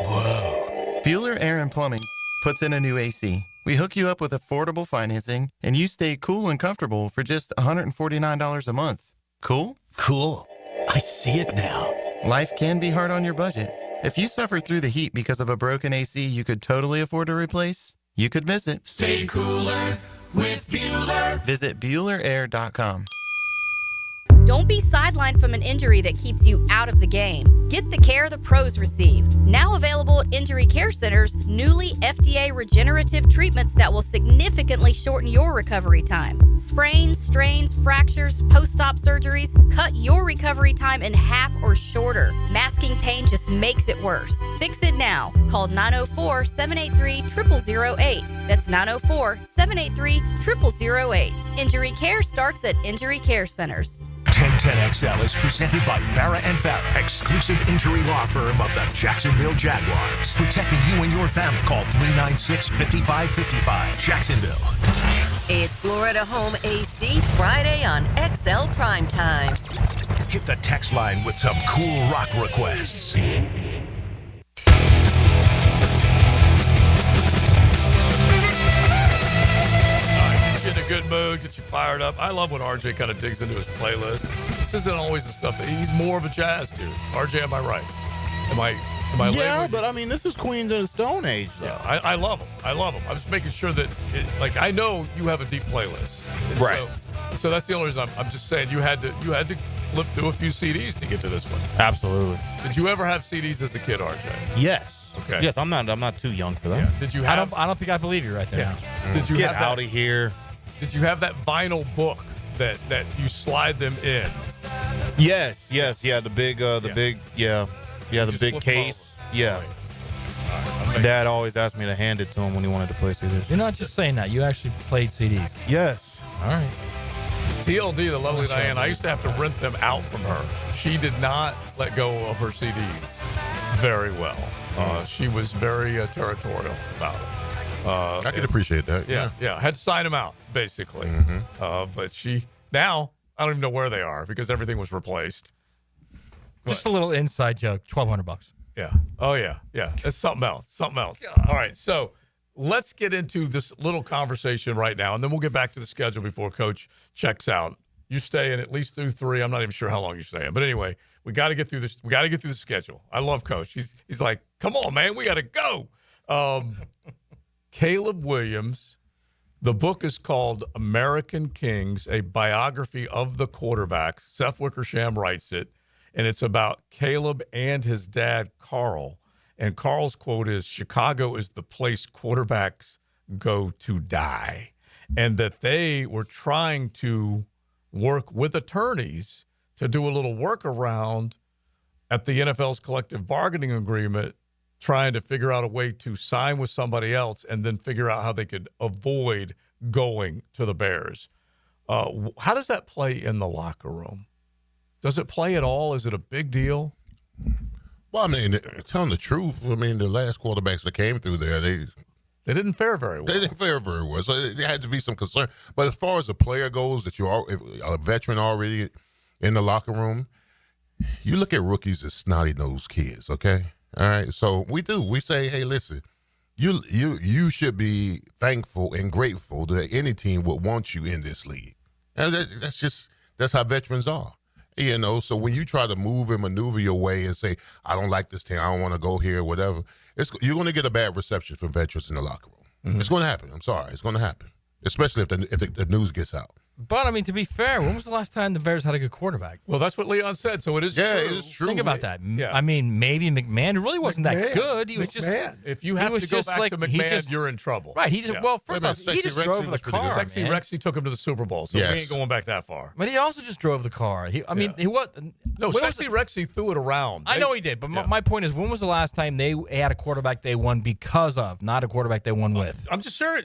Whoa. Bueller Air and Plumbing puts in a new AC. We hook you up with affordable financing, and you stay cool and comfortable for just $149 a month. Cool? Cool. I see it now. Life can be hard on your budget. If you suffer through the heat because of a broken AC you could totally afford to replace, you could miss it. Stay cooler with Bueller. Visit BuellerAir.com. Don't be sidelined from an injury that keeps you out of the game. Get the care the pros receive. Now available at Injury Care Centers, newly FDA regenerative treatments that will significantly shorten your recovery time. Sprains, strains, fractures, post-op surgeries, cut your recovery time in half or shorter. Masking pain just makes it worse. Fix it now. Call 904-783-0008. That's 904-783-0008. Injury care starts at Injury Care Centers. 1010XL is presented by Farah and Farah, exclusive injury law firm of the Jacksonville Jaguars. Protecting you and your family. Call 396-5555. Jacksonville. It's Florida Home AC Friday on XL Primetime. Hit the text line with some cool rock requests. Get in a good mood, get you fired up. I love when RJ kind of digs into his playlist. This isn't always the stuff that he's more of a jazz dude. RJ, am I right? Am I yeah, but I mean, this is Queens of the Stone Age, though. Yeah, I love him. I love him. I'm just making sure that, I know you have a deep playlist, and right? So that's the only reason I'm just saying you had to flip through a few CDs to get to this one. Absolutely. Did you ever have CDs as a kid, RJ? Yes. Okay. Yes, I'm not too young for them. Yeah. Did you have? I don't think I believe you right there. Yeah. Did you get have out of here? Did you have that vinyl book that you slide them in? Yes. Yeah. The big case. Yeah. Right. Dad always asked me to hand it to him when he wanted to play CDs. You're not just saying that. You actually played CDs. Yes. All right. TLD, the lovely Diane, I used to have to rent them out from her. She did not let go of her CDs very well. She was very territorial about it. I can appreciate that. Yeah. Had to sign them out, basically. But now, I don't even know where they are because everything was replaced. Just a little inside joke. $1,200. Yeah. Oh, yeah. Yeah. It's something else. All right. So let's get into this little conversation right now, and then we'll get back to the schedule before Coach checks out. You stay in at least through 3. I'm not even sure how long you're staying. But anyway, we got to get through this. We got to get through the schedule. I love Coach. He's like, come on, man. We got to go. Caleb Williams. The book is called American Kings, a biography of the quarterbacks. Seth Wickersham writes it. And it's about Caleb and his dad, Carl. And Carl's quote is, Chicago is the place quarterbacks go to die. And that they were trying to work with attorneys to do a little workaround at the NFL's collective bargaining agreement, trying to figure out a way to sign with somebody else and then figure out how they could avoid going to the Bears. How does that play in the locker room? Does it play at all? Is it a big deal? Well, I mean, telling the truth, I mean, the last quarterbacks that came through there, they didn't fare very well. They didn't fare very well. So there had to be some concern. But as far as the player goes, that you're a veteran already in the locker room, you look at rookies as snotty-nosed kids, okay? All right? So we say, hey, listen, you should be thankful and grateful that any team would want you in this league. And that's how veterans are. You know, so when you try to move and maneuver your way and say, I don't like this team, I don't want to go here, whatever, you're going to get a bad reception from veterans in the locker room. Mm-hmm. It's going to happen. I'm sorry. It's going to happen, especially if the news gets out. But, I mean, to be fair, when was the last time the Bears had a good quarterback? Well, that's what Leon said, so it is true. Yeah, it is true. Think about that. Yeah. I mean, maybe McMahon really wasn't that good. He was just... If you have to go back to McMahon, you're in trouble. Right. He just, well, first off, he just drove the car, Sexy Rexy took him to the Super Bowl, so we ain't going back that far. But he also just drove the car. He wasn't... No, Sexy Rexy threw it around. I know he did, but my point is, when was the last time they had a quarterback they won because of, not a quarterback they won with? I'm just sure...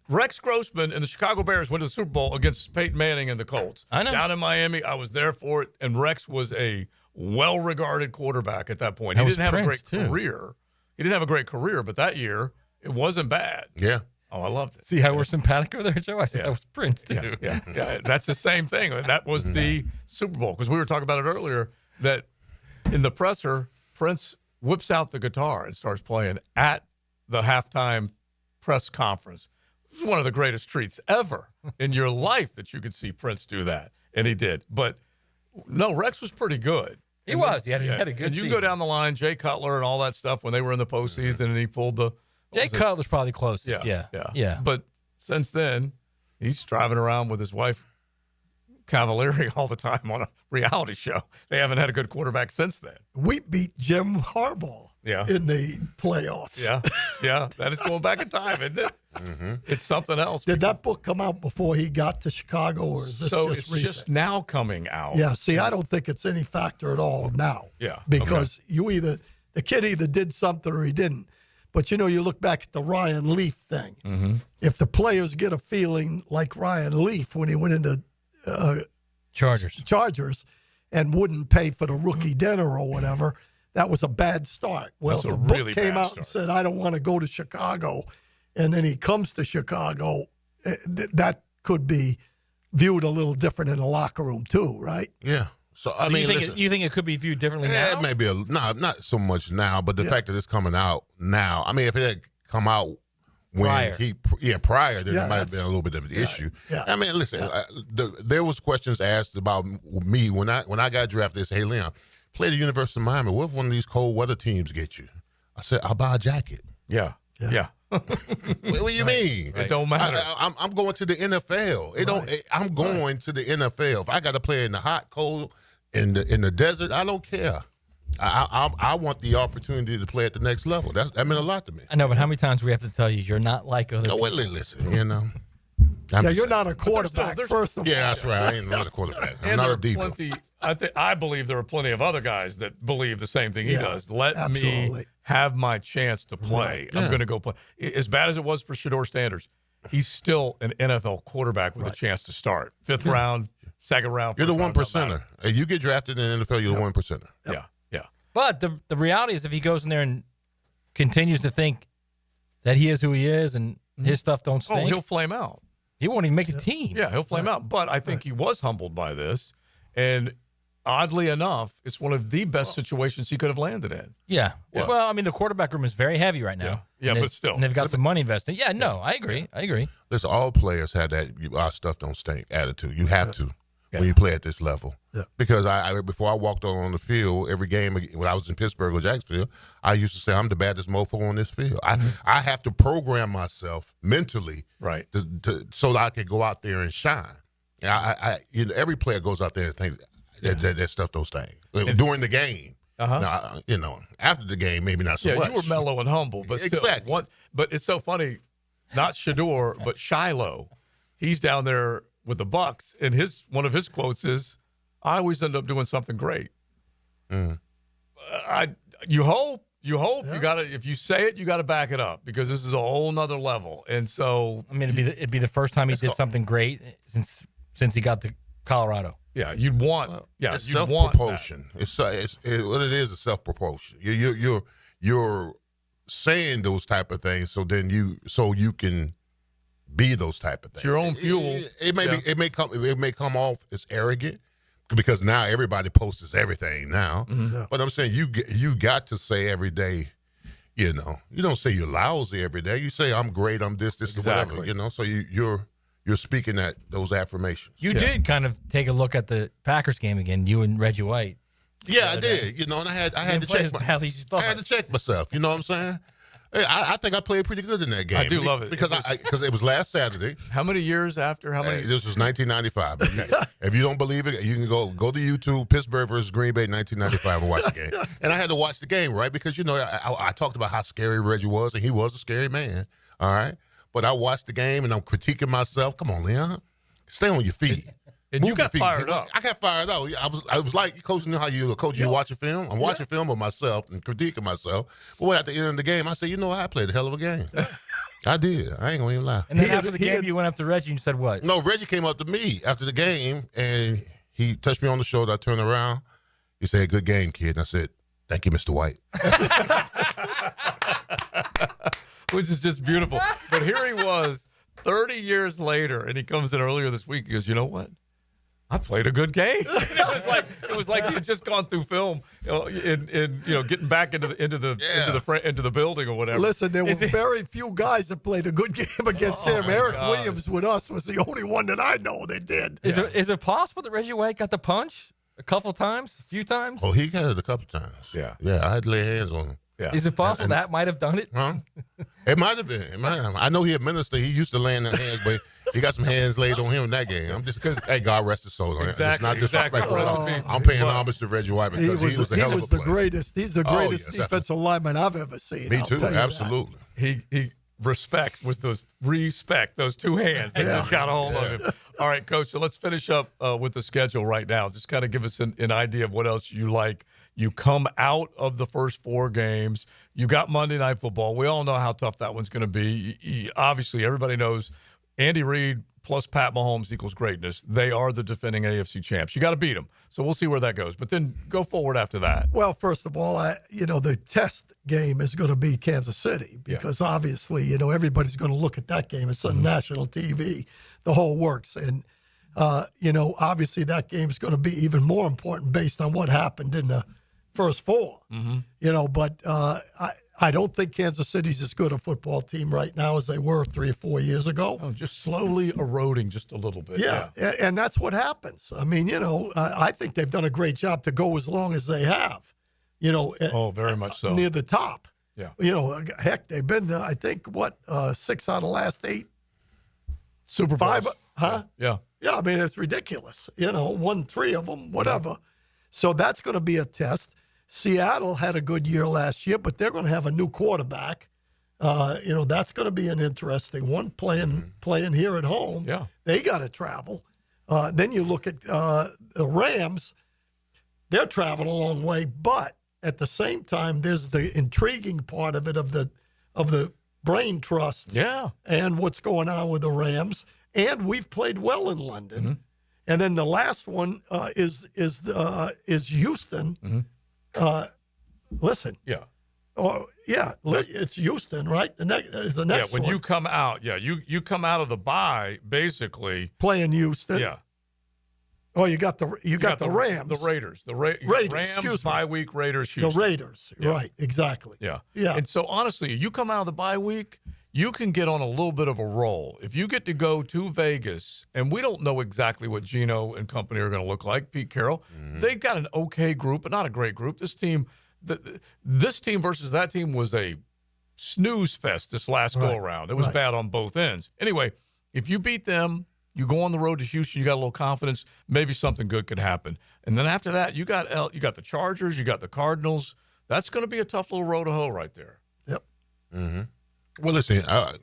Rex Grossman and the Chicago Bears went to the Super Bowl against Peyton Manning and the Colts. I know. Down in Miami, I was there for it, and Rex was a well-regarded quarterback at that point. He didn't have a great career. He didn't have a great career, but that year, it wasn't bad. Yeah. Oh, I loved it. See how we're simpatico there, Joe? I said that was Prince, too. Yeah. That's the same thing. That was the Super Bowl, because we were talking about it earlier, that in the presser, Prince whips out the guitar and starts playing at the halftime press conference. This is one of the greatest treats ever in your life that you could see Prince do that, and he did. But, no, Rex was pretty good. He was. He had a good And you season. go down the line, Jay Cutler and all that stuff when they were in the postseason, and he pulled the... Jay Cutler's probably closest, yeah. But since then, he's driving around with his wife, Cavalieri, all the time on a reality show. They haven't had a good quarterback since then. We beat Jim Harbaugh in the playoffs. Yeah. That is going back in time, isn't it? Mm-hmm. It's something else. Did that book come out before he got to Chicago, or is this just it's recent? just now coming out. Yeah, see, I don't think it's any factor at all now. Yeah. Because the kid either did something or he didn't. But, you look back at the Ryan Leaf thing. Mm-hmm. If the players get a feeling like Ryan Leaf when he went into Chargers and wouldn't pay for the rookie dinner or whatever, that was a bad start. Well, That's if a the book really came bad out and said, I don't want to go to Chicago, and then he comes to Chicago, that could be viewed a little different in the locker room too, right? Yeah. So, I mean, you think it could be viewed differently now? It may be not so much now, but the fact that it's coming out now. I mean, if it had come out when prior, then it might have been a little bit of an issue. Yeah. I mean, listen, there was questions asked about me when I got drafted. They said, hey, Leon, play the University of Miami. What if one of these cold weather teams get you? I said, I'll buy a jacket. Yeah. What do you mean? It don't matter. I'm going to the NFL. I'm going to the NFL. If I got to play in the hot, cold, in the desert, I don't care. I want the opportunity to play at the next level. That meant a lot to me. I know, but how many times do we have to tell you you're not like other people? Listen, you know. You're not a quarterback, first of all. Yeah, that's right. I ain't not a quarterback. I'm not a diva. I believe there are plenty of other guys that believe the same thing he does. Let me have my chance to play. I'm going to go play. As bad as it was for Shedeur Sanders, he's still an NFL quarterback with a chance to start. Fifth round, second round. You're the 1%er. If you get drafted in the NFL, you're the 1%er. Yeah. But the reality is if he goes in there and continues to think that he is who he is and his stuff don't stink. He'll flame out. He won't even make the team. Yeah, he'll flame out. But I think he was humbled by this. And oddly enough, it's one of the best situations he could have landed in. Yeah. Well, I mean, the quarterback room is very heavy right now. Yeah, but still. And they've got some money invested. Yeah, no, I agree. Listen, all players have that our stuff don't stink attitude. You have to when you play at this level. Yeah. Because I before I walked on the field, every game when I was in Pittsburgh or Jacksonville, I used to say, I'm the baddest mofo on this field. I have to program myself mentally so that I can go out there and shine. Every player goes out there and thinks that stuff don't stink. During the game. Now, after the game, maybe not so much. You were mellow and humble, but still. Exactly. But it's so funny, not Shedeur, but Shiloh. He's down there with the Bucks, and one of his quotes is, I always end up doing something great. You hope. You gotta, if you say it, you gotta back it up, because this is a whole nother level. And so, I mean, it'd be the first time he did something great since he got to Colorado. Yeah, you'd want. It's self-propulsion. What it is is self-propulsion. You're saying those type of things, so you can be those type of things. It's your own fuel. It may come off as arrogant, because now everybody posts everything now. Mm-hmm. But I'm saying you got to say every day, you don't say you're lousy every day. You say, I'm great, I'm this, exactly. whatever, so you're speaking those affirmations. You did kind of take a look at the Packers game again, you and Reggie White. Yeah, I did, and I had to check myself, you know what I'm saying? I think I played pretty good in that game. I do love it. Because it was last Saturday. How many years after? This was 1995. If you don't believe it, you can go to YouTube, Pittsburgh versus Green Bay, 1995, and watch the game. And I had to watch the game, right? Because, I talked about how scary Reggie was, and he was a scary man, all right? But I watched the game, and I'm critiquing myself. Come on, Leon. Stay on your feet. And you got fired up. I got fired up. I was like, Coach, how you watch a film? I'm watching film of myself and critiquing myself. But at the end of the game, I said, I played a hell of a game. I did. I ain't going to even lie. And then after the game, you went up to Reggie and you said what? No, Reggie came up to me after the game, and he touched me on the shoulder. I turned around. He said, good game, kid. And I said, thank you, Mr. White. Which is just beautiful. But here he was 30 years later, and he comes in earlier this week. He goes, you know what? I played a good game. It was like he had just gone through film, getting back into the building or whatever. Listen, there were very few guys that played a good game against him. Eric Williams with us was the only one that I know that did. Is it possible that Reggie White got the punch a couple times, a few times? Oh, he got it a couple times. Yeah, I had to lay hands on him. Yeah. Is it possible that might have done it? Huh? It might have been. I know he administered. He used to lay in the hands, but he got some hands laid on him in that game. I'm just because, hey, God rest his soul. It's not disrespectful. I'm paying homage to Reggie White because he was a hell of a player. Greatest. He's the greatest defensive lineman I've ever seen. Me too. Absolutely. He respect was those two hands that just got a hold of him. All right, Coach. So let's finish up with the schedule right now. Just kind of give us an idea of what else you like. You come out of the first 4 games. You got Monday Night Football. We all know how tough that one's going to be. Obviously, everybody knows Andy Reid plus Pat Mahomes equals greatness. They are the defending AFC champs. You got to beat them. So we'll see where that goes. But then go forward after that. Well, first of all, the test game is going to be Kansas City because obviously, everybody's going to look at that game. It's on national TV, the whole works. And, obviously that game is going to be even more important based on what happened in the first four. But I don't think Kansas City's as good a football team right now as they were 3 or 4 years ago. Oh, just slowly eroding just a little bit. Yeah, and that's what happens. I mean, I think they've done a great job to go as long as they have. Oh, very much so. Near the top. Yeah. Heck, they've been, I think, 6 out of the last 8 Super Bowls. 5, huh? Yeah. Yeah, I mean, it's ridiculous. Won 3 of them, whatever. So that's going to be a test. Seattle had a good year last year, but they're going to have a new quarterback. That's going to be an interesting one, playing here at home. Yeah. They got to travel. Then you look at the Rams. They're traveling a long way, but at the same time, there's the intriguing part of it of the brain trust. Yeah. And what's going on with the Rams. And we've played well in London. Mm-hmm. And then the last one is Houston. Listen. Yeah. Oh, yeah. It's Houston, right? The next When one. you come out, you come out of the bye basically playing Houston. Yeah. Oh, you got the Rams, the Raiders, Raiders, Rams bye week, Raiders, Houston. The Raiders, right? Exactly. Yeah. Yeah. And so honestly, you come out of the bye week, you can get on a little bit of a roll. If you get to go to Vegas, and we don't know exactly what Gino and company are going to look like, Pete Carroll, they've got an okay group, but not a great group. This team versus that team was a snooze fest this last go-around. It was bad on both ends. Anyway, if you beat them, you go on the road to Houston, you got a little confidence, maybe something good could happen. And then after that, you got the Chargers, you got the Cardinals. That's going to be a tough little road to hoe right there. Yep. Mm-hmm. Well, listen, I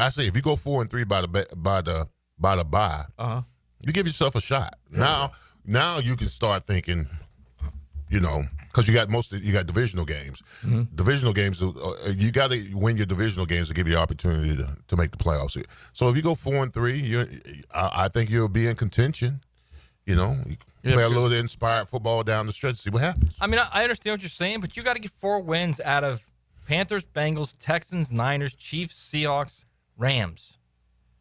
say if you go 4-3 by the bye, you give yourself a shot. Yeah. Now you can start thinking, because you got divisional games. Mm-hmm. Divisional games, you got to win your divisional games to give you the opportunity to make the playoffs. So if you go 4-3, I think you'll be in contention. You play a little inspired football down the stretch, see what happens. I mean, I understand what you're saying, but you got to get 4 wins out of Panthers, Bengals, Texans, Niners, Chiefs, Seahawks, Rams.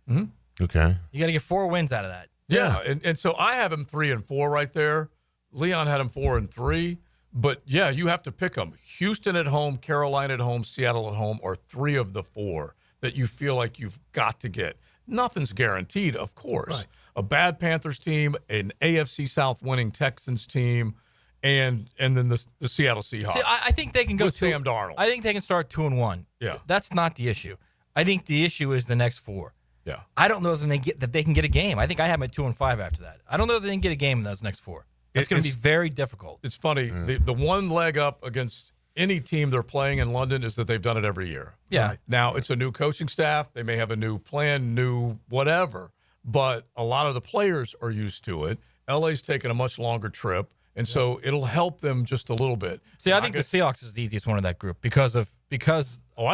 Mm-hmm. Okay. You got to get 4 wins out of that. Yeah. And so I have him 3-4 right there. Leon had him 4-3. But, yeah, you have to pick them. Houston at home, Carolina at home, Seattle at home are 3 of the 4 that you feel like you've got to get. Nothing's guaranteed, of course. Right. A bad Panthers team, an AFC South winning Texans team, and then the Seattle Seahawks. See, I think they can go with Sam Darnold. I think they can start 2-1. Yeah. That's not the issue. I think the issue is the next 4. Yeah. I don't know that they can get a game. I think I have them at 2-5 after that. I don't know that they can get a game in those next 4. It's going to be very difficult. It's funny. The one leg up against any team they're playing in London is that they've done it every year. Yeah. Right. Now, it's a new coaching staff. They may have a new plan, new whatever, but a lot of the players are used to it. LA's taking a much longer trip, and so it'll help them just a little bit. See, I think the Seahawks is the easiest one of that group because I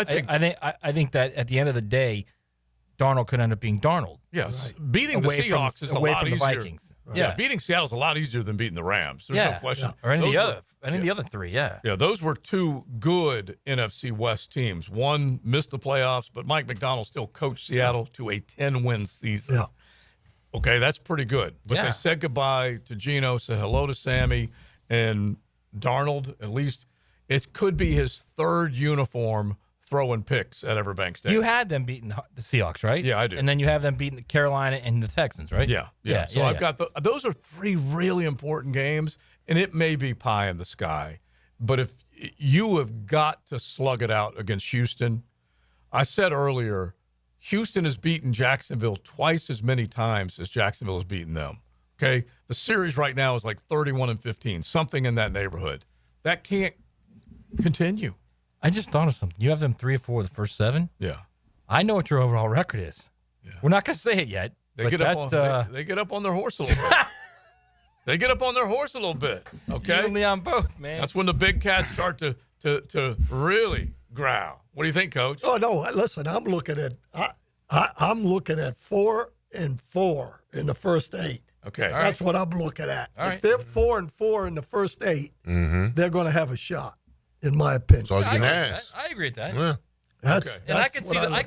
think that at the end of the day, Darnold could end up being Darnold. Yes, beating the Seahawks is a away lot from the easier. Vikings. Right. Yeah, beating Seattle's a lot easier than beating the Rams. There's no question. Or any of the other 3. Yeah. Yeah, those were 2 good NFC West teams. One missed the playoffs, but Mike McDonald still coached Seattle to a 10-win season. Yeah. Okay, that's pretty good. But they said goodbye to Gino, said hello to Sammy, and Darnold, at least it could be his 3rd uniform throwing picks at Everbank Stadium. You had them beating the Seahawks, right? Yeah, I do. And then you have them beating Carolina and the Texans, right? Yeah. So I've got those are 3 really important games, and it may be pie in the sky. But if you have got to slug it out against Houston, I said earlier, Houston has beaten Jacksonville twice as many times as Jacksonville has beaten them. Okay? The series right now is like 31-15, something in that neighborhood. That can't continue. I just thought of something. You have them 3 or 4 the first 7? Yeah. I know what your overall record is. Yeah. We're not going to say it yet. They get up on their horse a little bit. They get up on their horse a little bit. Okay. You and Leon both, man. That's when the big cats start to really growl. What do you think, Coach? Oh no! Listen, I'm looking at. I'm looking at 4-4 in the first 8. Okay. That's what I'm looking at. All if they're 4-4 in the first 8, they're going to have a shot, in my opinion. So you can ask. I agree with that. Yeah. That's I could see I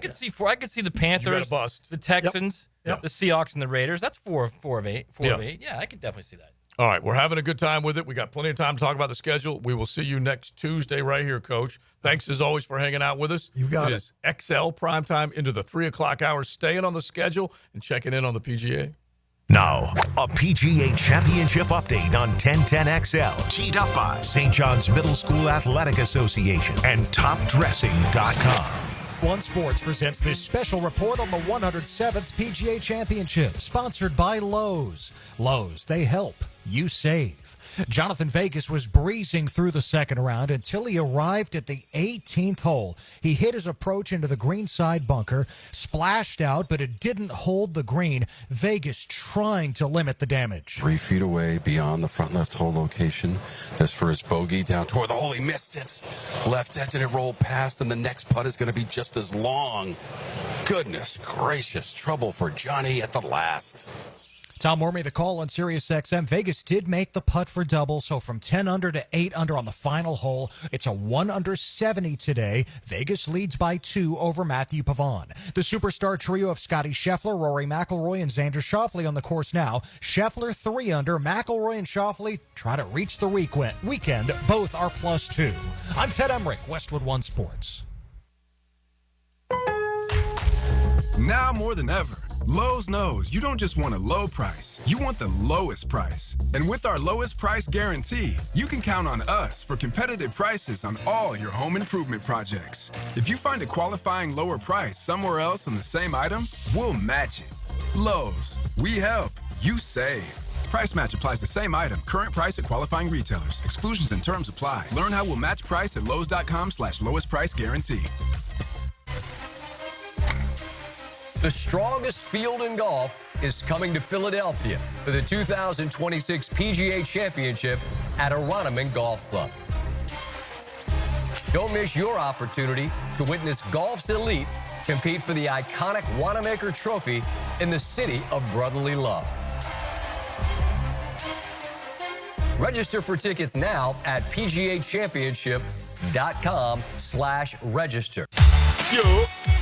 could see the Panthers, the Texans, the Seahawks, and the Raiders. That's 4 of 8. 4 of 8. Yeah, I could definitely see that. All right, we're having a good time with it. We got plenty of time to talk about the schedule. We will see you next Tuesday right here, Coach. Thanks as always for hanging out with us. You got it. It is XL primetime into the 3 o'clock hour, staying on the schedule and checking in on the PGA. Now, a PGA Championship update on 1010XL, teed up by St. John's Middle School Athletic Association and TopDressing.com. One Sports presents this special report on the 107th PGA Championship, sponsored by Lowe's. Lowe's, they help, you save. Jonathan Vegas was breezing through the second round until he arrived at the 18th hole. He hit his approach into the greenside bunker, splashed out, but it didn't hold the green. Vegas trying to limit the damage. 3 feet away beyond the front left hole location. As for his bogey down toward the hole, he missed it. Left edge and it rolled past, and the next putt is going to be just as long. Goodness gracious, trouble for Johnny at the last. Tom Wormy, the call on SiriusXM. Vegas did make the putt for double, so from 10 under to 8 under on the final hole. It's a 1 under 70 today. Vegas leads by 2 over Matthew Pavon. The superstar trio of Scotty Scheffler, Rory McIlroy, and Xander Schauffele on the course now. Scheffler 3 under. McIlroy and Schauffele try to reach the weekend. Both are +2. I'm Ted Emmerich, Westwood One Sports. Now more than ever, Lowe's knows you don't just want a low price, you want the lowest price. And with our lowest price guarantee, you can count on us for competitive prices on all your home improvement projects. If you find a qualifying lower price somewhere else on the same item, we'll match it. Lowe's, we help, you save. Price match applies to same item. Current price at qualifying retailers. Exclusions and terms apply. Learn how we'll match price at Lowe's.com/lowest price guarantee. The strongest field in golf is coming to Philadelphia for the 2026 PGA Championship at Aronimon Golf Club. Don't miss your opportunity to witness golf's elite compete for the iconic Wanamaker Trophy in the city of brotherly love. Register for tickets now at PGAchampionship.com/register. Yo,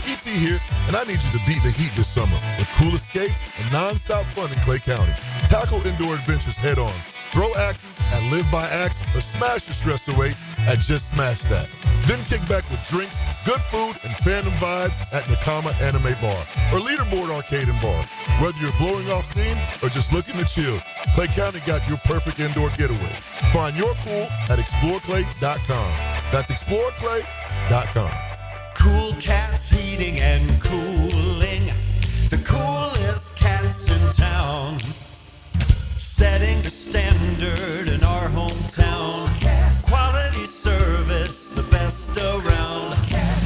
E.T. here, and I need you to beat the heat this summer with cool escapes and non-stop fun in Clay County. Tackle indoor adventures head on. Throw axes at Live by Axe or smash your stress away at Just Smash That. Then kick back with drinks, good food, and fandom vibes at Nakama Anime Bar or Leaderboard Arcade and Bar. Whether you're blowing off steam or just looking to chill, Clay County got your perfect indoor getaway. Find your cool at exploreclay.com. That's exploreclay.com. Cool Cats Heating and Cooling, the coolest cats in town, setting the standard in our hometown. Quality service, the best around.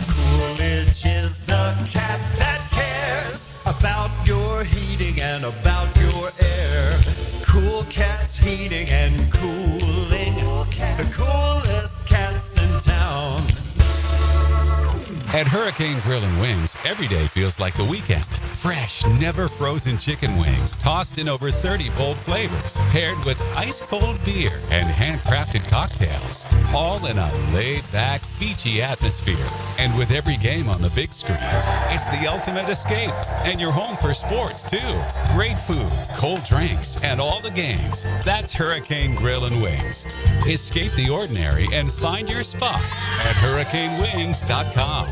Coolidge is the cat that cares about your heating and about your air. Cool Cats Heating and Cooling, the coolest cats in town. At Hurricane Grill and Wings, every day feels like the weekend. Fresh, never frozen chicken wings, tossed in over 30 bold flavors, paired with ice-cold beer and handcrafted cocktails, all in a laid-back, beachy atmosphere. And with every game on the big screens, it's the ultimate escape. And you're home for sports, too. Great food, cold drinks, and all the games. That's Hurricane Grill and Wings. Escape the ordinary and find your spot at hurricanewings.com.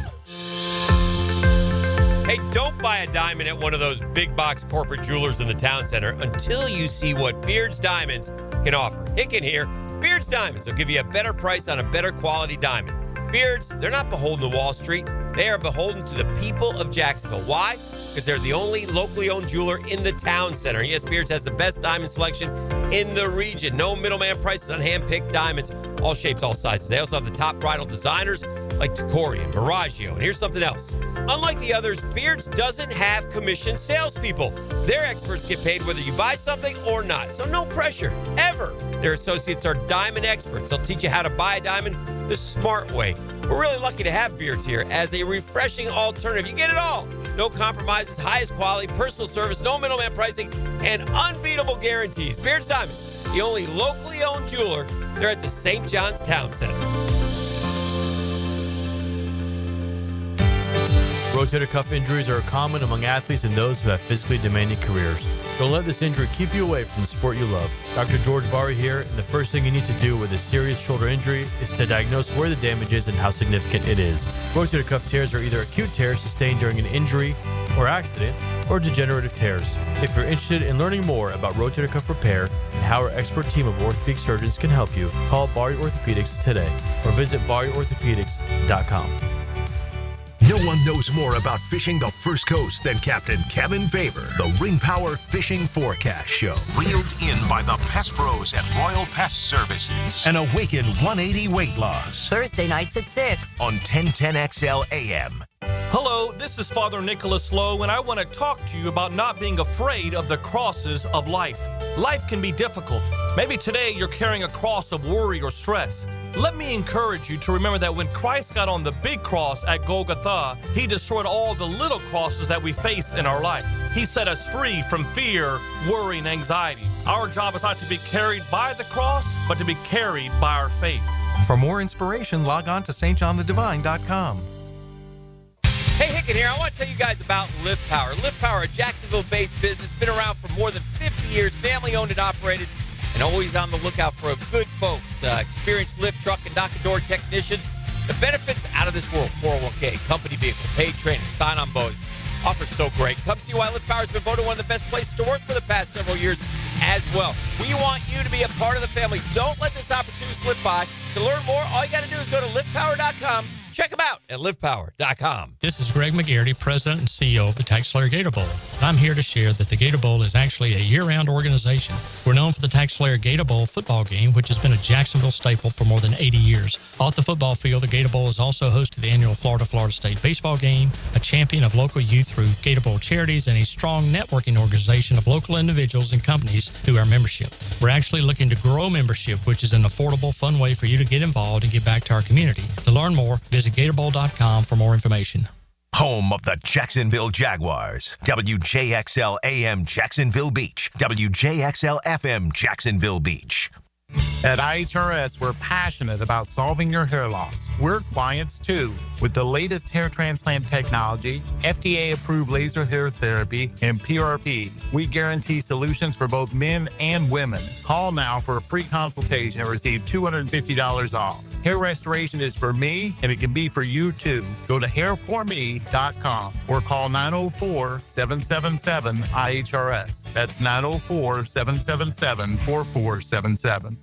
Hey, don't buy a diamond at one of those big box corporate jewelers in the town center until you see what Beard's Diamonds can offer. Hicken here. Beard's Diamonds will give you a better price on a better quality diamond. Beards, they're not beholden to Wall Street. They are beholden to the people of Jacksonville. Why? Because they're the only locally owned jeweler in the town center. Yes, Beards has the best diamond selection in the region. No middleman prices on hand-picked diamonds, all shapes, all sizes. They also have the top bridal designers like Tacori and Verragio. And here's something else. Unlike the others, Beards doesn't have commissioned salespeople. Their experts get paid whether you buy something or not. So no pressure, ever. Their associates are diamond experts. They'll teach you how to buy a diamond the smart way. We're really lucky to have Beards here as a refreshing alternative. You get it all. no compromises, highest quality, personal service, no middleman pricing, and unbeatable guarantees. Beards Diamonds, the only locally owned jeweler. They're at the St. John's Town Center. Rotator cuff injuries are common among athletes and those who have physically demanding careers. Don't let this injury keep you away from the sport you love. Dr. George Barry here, and the first thing you need to do with a serious shoulder injury is to diagnose where the damage is and how significant it is. Rotator cuff tears are either acute tears sustained during an injury or accident, or degenerative tears. If you're interested in learning more about rotator cuff repair and how our expert team of orthopedic surgeons can help you, call Barry Orthopedics today or visit barryorthopedics.com. No one knows more about fishing the First Coast than Captain Kevin Faber. The Ring Power Fishing Forecast Show. Reeled in by the Pest Pros at Royal Pest Services. And awaken 180 weight loss. Thursday nights at 6 on 1010XL AM. Hello, this is Father Nicholas Lowe, and I want to talk to you about not being afraid of the crosses of life. Life can be difficult. Maybe today you're carrying a cross of worry or stress. Let me encourage you to remember that when Christ got on the big cross at Golgotha, he destroyed all the little crosses that we face in our life. He set us free from fear, worry, and anxiety. Our job is not to be carried by the cross, but to be carried by our faith. For more inspiration, log on to stjohnthedivine.com. Hey, Hicken here. I want to tell you guys about Live Power. Live Power, a Jacksonville-based business, been around for more than 50 years, family-owned and operated, and always on the lookout for good folks, experienced lift truck and knock-and-door technicians. The benefits out of this world: 401k, company vehicle, paid training, sign-on bonus. Offers so great. Come see why Live Power has been voted one of the best places to work for the past several years as well. We want you to be a part of the family. Don't let this opportunity slip by. To learn more, all you got to do is go to livepower.com. Check them out at livepower.com. This is Greg McGarity, President and CEO of the TaxSlayer Gator Bowl. I'm here to share that the Gator Bowl is actually a year-round organization. We're known for the TaxSlayer Gator Bowl football game, which has been a Jacksonville staple for more than 80 years. Off the football field, the Gator Bowl is also host to the annual Florida State baseball game, a champion of local youth through Gator Bowl charities, and a strong networking organization of local individuals and companies through our membership. We're actually looking to grow membership, which is an affordable, fun way for you to get involved and give back to our community. To learn more, visit GatorBowl.com for more information. Home of the Jacksonville Jaguars. WJXL AM Jacksonville Beach. WJXL FM Jacksonville Beach. At IHRS, we're passionate about solving your hair loss. We're clients too. With the latest hair transplant technology, FDA-approved laser hair therapy, and PRP, we guarantee solutions for both men and women. Call now for a free consultation and receive $250 off. Hair restoration is for me, and it can be for you too. Go to hairforme.com or call 904-777-IHRS. That's 904-777-4477.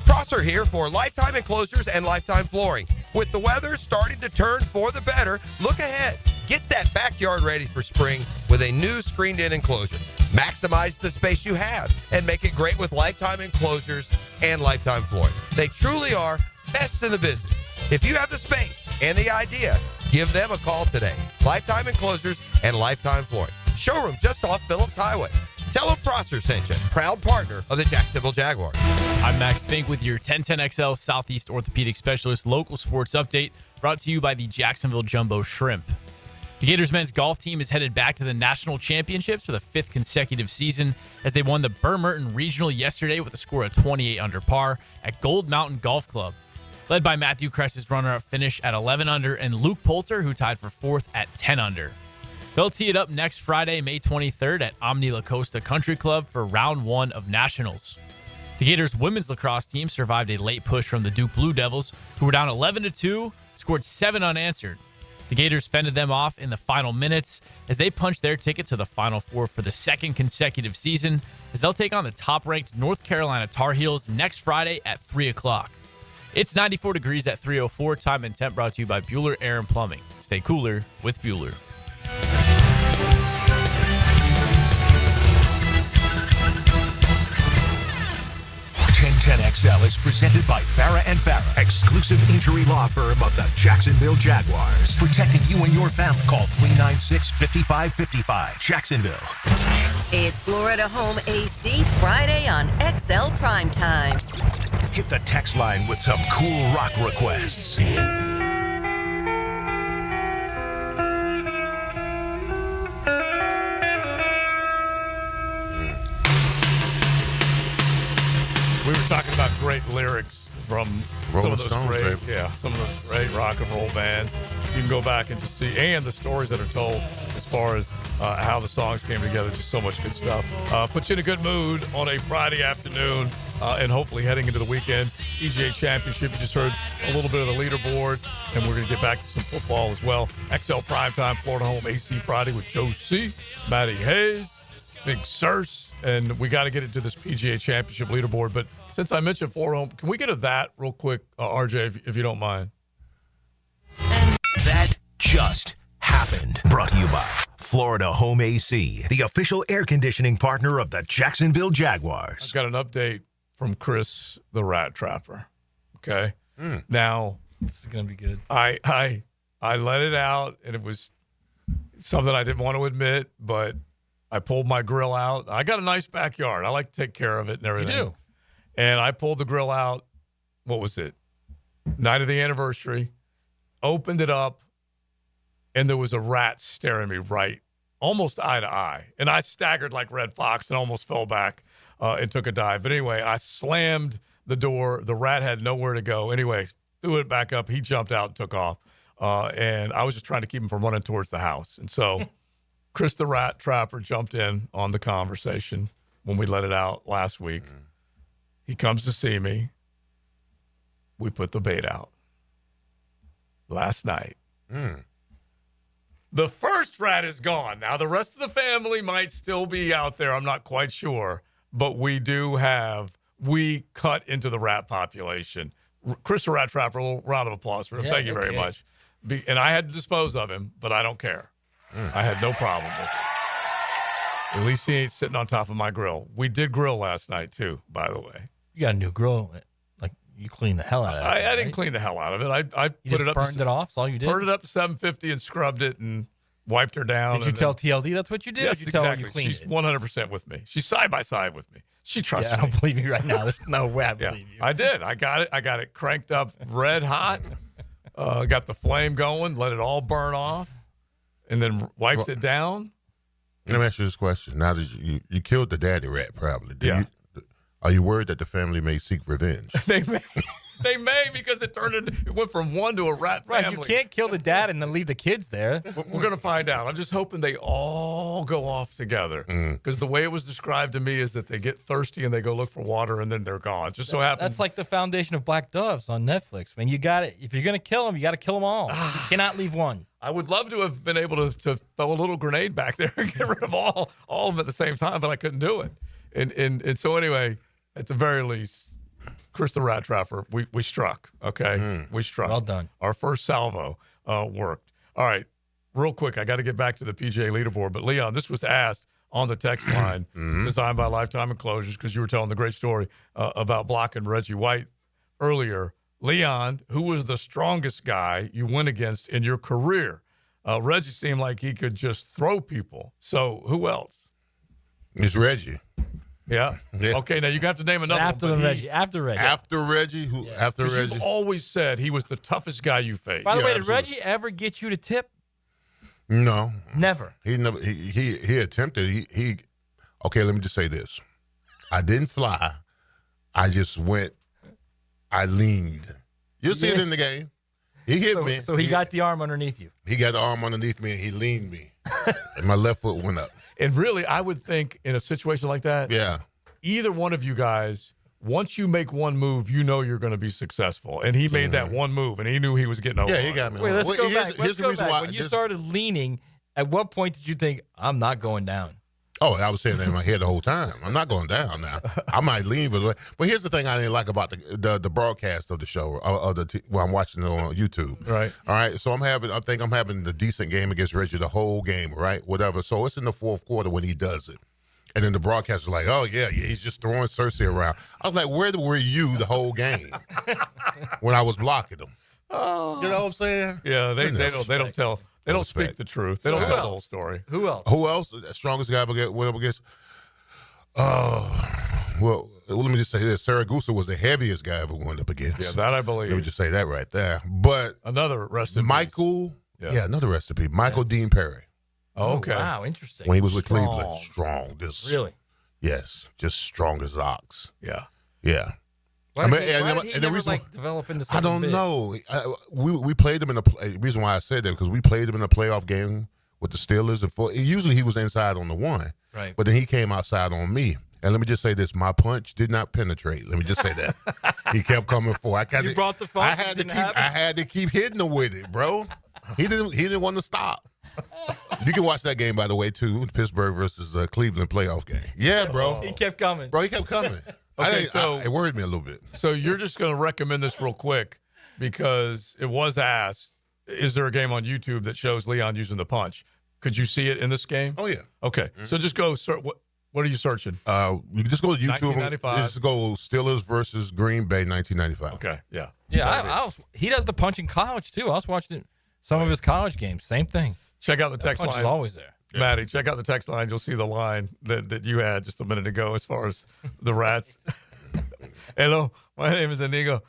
Prosser here for Lifetime Enclosures and Lifetime Flooring. With the weather starting to turn for the better, look ahead. Get that backyard ready for spring with a new screened-in enclosure. Maximize the space you have and make it great with Lifetime Enclosures and Lifetime Flooring. They truly are best in the business. If you have the space and the idea, give them a call today. Lifetime Enclosures and Lifetime Flooring. Showroom just off Phillips Highway. Tell them Prosser sent you. Proud partner of the Jacksonville Jaguars. I'm Max Fink with your 1010XL Southeast Orthopedic Specialist local sports update, brought to you by the Jacksonville Jumbo Shrimp. The Gators men's golf team is headed back to the national championships for the 5th consecutive season as they won the Burr Merton Regional yesterday with a score of 28 under par at Gold Mountain Golf Club. Led by Matthew Cress's runner-up finish at 11 under and Luke Poulter, who tied for 4th at 10 under. They'll tee it up next Friday, May 23rd at Omni La Costa Country Club for round 1 of Nationals. The Gators women's lacrosse team survived a late push from the Duke Blue Devils, who were down 11-2, scored 7 unanswered. The Gators fended them off in the final minutes as they punched their ticket to the Final Four for the 2nd consecutive season, as they'll take on the top-ranked North Carolina Tar Heels next Friday at 3 o'clock. It's 94 degrees at 3:04. Time and temp brought to you by Bueller Air and Plumbing. Stay cooler with Bueller. 1010XL is presented by Farah & Farah, exclusive injury law firm of the Jacksonville Jaguars. Protecting you and your family. Call 396-5555. Jacksonville. It's Florida Home AC Friday on XL Primetime. Hit the text line with some cool rock requests. great lyrics from some Rolling of those Stones, great, baby. some of those great rock and roll bands. You can go back and just see, and the stories that are told as far as how the songs came together. Just so much good stuff. Puts you in a good mood on a Friday afternoon, and hopefully heading into the weekend. PGA Championship, you just heard a little bit of the leaderboard, and we're going to get back to some football as well. XL Primetime, Florida Home AC Friday with Joe C., Matty Hayes, Big Surse, and we got to get into this PGA Championship leaderboard. But since I mentioned Florida Home, can we get to that real quick, RJ, if you don't mind? That just happened. Brought to you by Florida Home AC, the official air conditioning partner of the Jacksonville Jaguars. I've got an update from Chris, the Rat Trapper. Okay. Now, this is gonna be good. I let it out, and it was something I didn't want to admit, but I pulled my grill out. I got a nice backyard. I like to take care of it and everything. You do. And I pulled the grill out. What was it? Night of the anniversary. Opened it up, and there was a rat staring me right, almost eye to eye. And I staggered like Red Fox and almost fell back and took a dive. But anyway, I slammed the door. The rat had nowhere to go. Anyway, threw it back up. He jumped out and took off. And I was just trying to keep him from running towards the house. And so Chris the Rat Trapper jumped in on the conversation when we let it out last week. He comes to see me. We put the bait out last night. The first rat is gone. Now, the rest of the family might still be out there. I'm not quite sure. But we cut into the rat population. Chris the Rat Trapper, a little round of applause for him. Yeah, Thank you very okay. much. And I had to dispose of him, but I don't care. I had no problem with it. At least he ain't sitting on top of my grill. We did grill last night, too, by the way. You got a new grill. Like, you cleaned the hell out of it. I didn't clean the hell out of it. I You put just it up. burned it off? That's all you did? Burned it up to 750 and scrubbed it and wiped her down. Did you tell TLD that's what you did? Yes, or did you tell her exactly. you cleaned She's it? 100% with me. She's side by side with me. She trusts Yeah, I me. don't believe you right now. There's no way I believe you. I did. I got it cranked up red hot. Got the flame going. Let it all burn off, and then wiped it down. Let me ask you this question. Now that you killed the daddy rat, probably. Are you worried that the family may seek revenge? They may because it went from one to a rat family. Right, you can't kill the dad and then leave the kids there. We're going to find out. I'm just hoping they all go off together because the way it was described to me is that they get thirsty and they go look for water and then they're gone. Just so happens. That's like the foundation of Black Doves on Netflix. I mean, you got it. If you're going to kill them, you got to kill them all. You cannot leave one. I would love to have been able to throw a little grenade back there and get rid of all of them at the same time, but I couldn't do it. And so anyway, at the very least, Chris the Rat Trapper, we struck, okay? We struck. Well done. Our first salvo worked. All right, real quick, I got to get back to the PGA leaderboard. But, Leon, this was asked on the text line, designed by Lifetime Enclosures, because you were telling the great story about blocking Reggie White earlier. Leon, who was the strongest guy you went against in your career? Reggie seemed like he could just throw people. So who else? It's Reggie. Yeah. Okay, now you're going to have to name another After one. Reggie. After Reggie. After Reggie? After Reggie? You've always said he was the toughest guy you faced. By the way, did absolutely. Reggie ever get you to tip? No. Never. He never. He attempted. He. Okay, let me just say this. I didn't fly. I just went. I leaned. You'll see it in the game. He hit me. So he got the arm underneath you. He got the arm underneath me and he leaned me. And my left foot went up. And really, I would think in a situation like that, either one of you guys, once you make one move, you know you're going to be successful. And he made that one move, and he knew he was getting over. Yeah, he got me. Wait, let's go back. Here's the reason why. When you started leaning, at what point did you think, I'm not going down? Oh, I was saying that in my head the whole time. I'm not going down now. I might lean, but here's the thing I didn't like about the broadcast of the show, I'm watching it on YouTube. Right. All right. So I think I'm having the decent game against Reggie the whole game, right? Whatever. So it's in the fourth quarter when he does it. And then the broadcast is like, oh, yeah, he's just throwing Cersei around. I was like, where were you the whole game when I was blocking him? Oh. You know what I'm saying? Yeah, they don't tell. They don't speak the truth. They don't tell the whole story. Who else? Who else? The strongest guy I ever went up against? Well, let me just say this. Saragusa was the heaviest guy I ever went up against. Yeah, that I believe. Let me just say that right there. But another recipe. Michael, another recipe. Michael Dean Perry. Oh, okay. Wow, interesting. When he was with Cleveland. Strong. Really? Yes. Just strong as ox. Yeah. Yeah. Why did he never develop into I something don't big? know. We played him in the reason why I said that because we played him in a playoff game with the Steelers. Usually he was inside on the one, right? But then he came outside on me. And let me just say this: my punch did not penetrate. Let me just say that he kept coming forward. You brought the punch. I had to keep hitting him with it, bro. He didn't want to stop. You can watch that game, by the way, too. Pittsburgh versus Cleveland playoff game. Yeah, bro. He kept coming. Bro, he kept coming. Okay, it worried me a little bit. So you're just going to recommend this real quick because it was asked, is there a game on YouTube that shows Leon using the punch? Could you see it in this game? Oh, yeah. Okay. So just go, what are you searching? You can just go to YouTube. 1995. Just go Steelers versus Green Bay, 1995. Okay, yeah. Yeah, he does the punch in college, too. I was watching some of his college games. Same thing. Check out the text punch line. is always there. Maddie, check out the text line. You'll see the line that you had just a minute ago as far as the rats. Hello, my name is Inigo.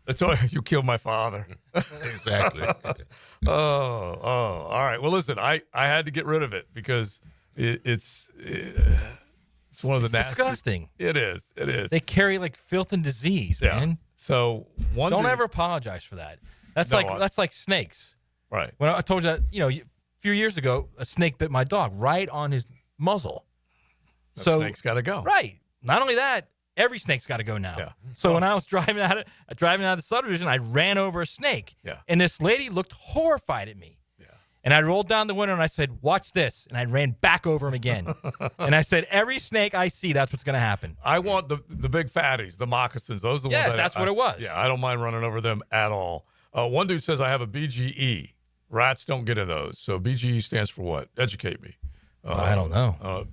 That's why you killed my father. Exactly. All right. Well, listen, I had to get rid of it because it's one of the nasty. Disgusting. It is. They carry like filth and disease, man. So don't ever apologize for that. That's like snakes. Right. When I told you that, a few years ago, a snake bit my dog right on his muzzle. So snake's got to go. Right. Not only that, every snake's got to go now. Yeah. So when I was driving out of the subdivision, I ran over a snake. Yeah. And this lady looked horrified at me. Yeah. And I rolled down the window and I said, "Watch this." And I ran back over him again. And I said, "Every snake I see, that's what's going to happen." I want the big fatties, the moccasins. Those are the ones. Yes, that's what it was. Yeah, I don't mind running over them at all. One dude says I have a BGE. Rats don't get in those. So BGE stands for what? Educate me. I don't know.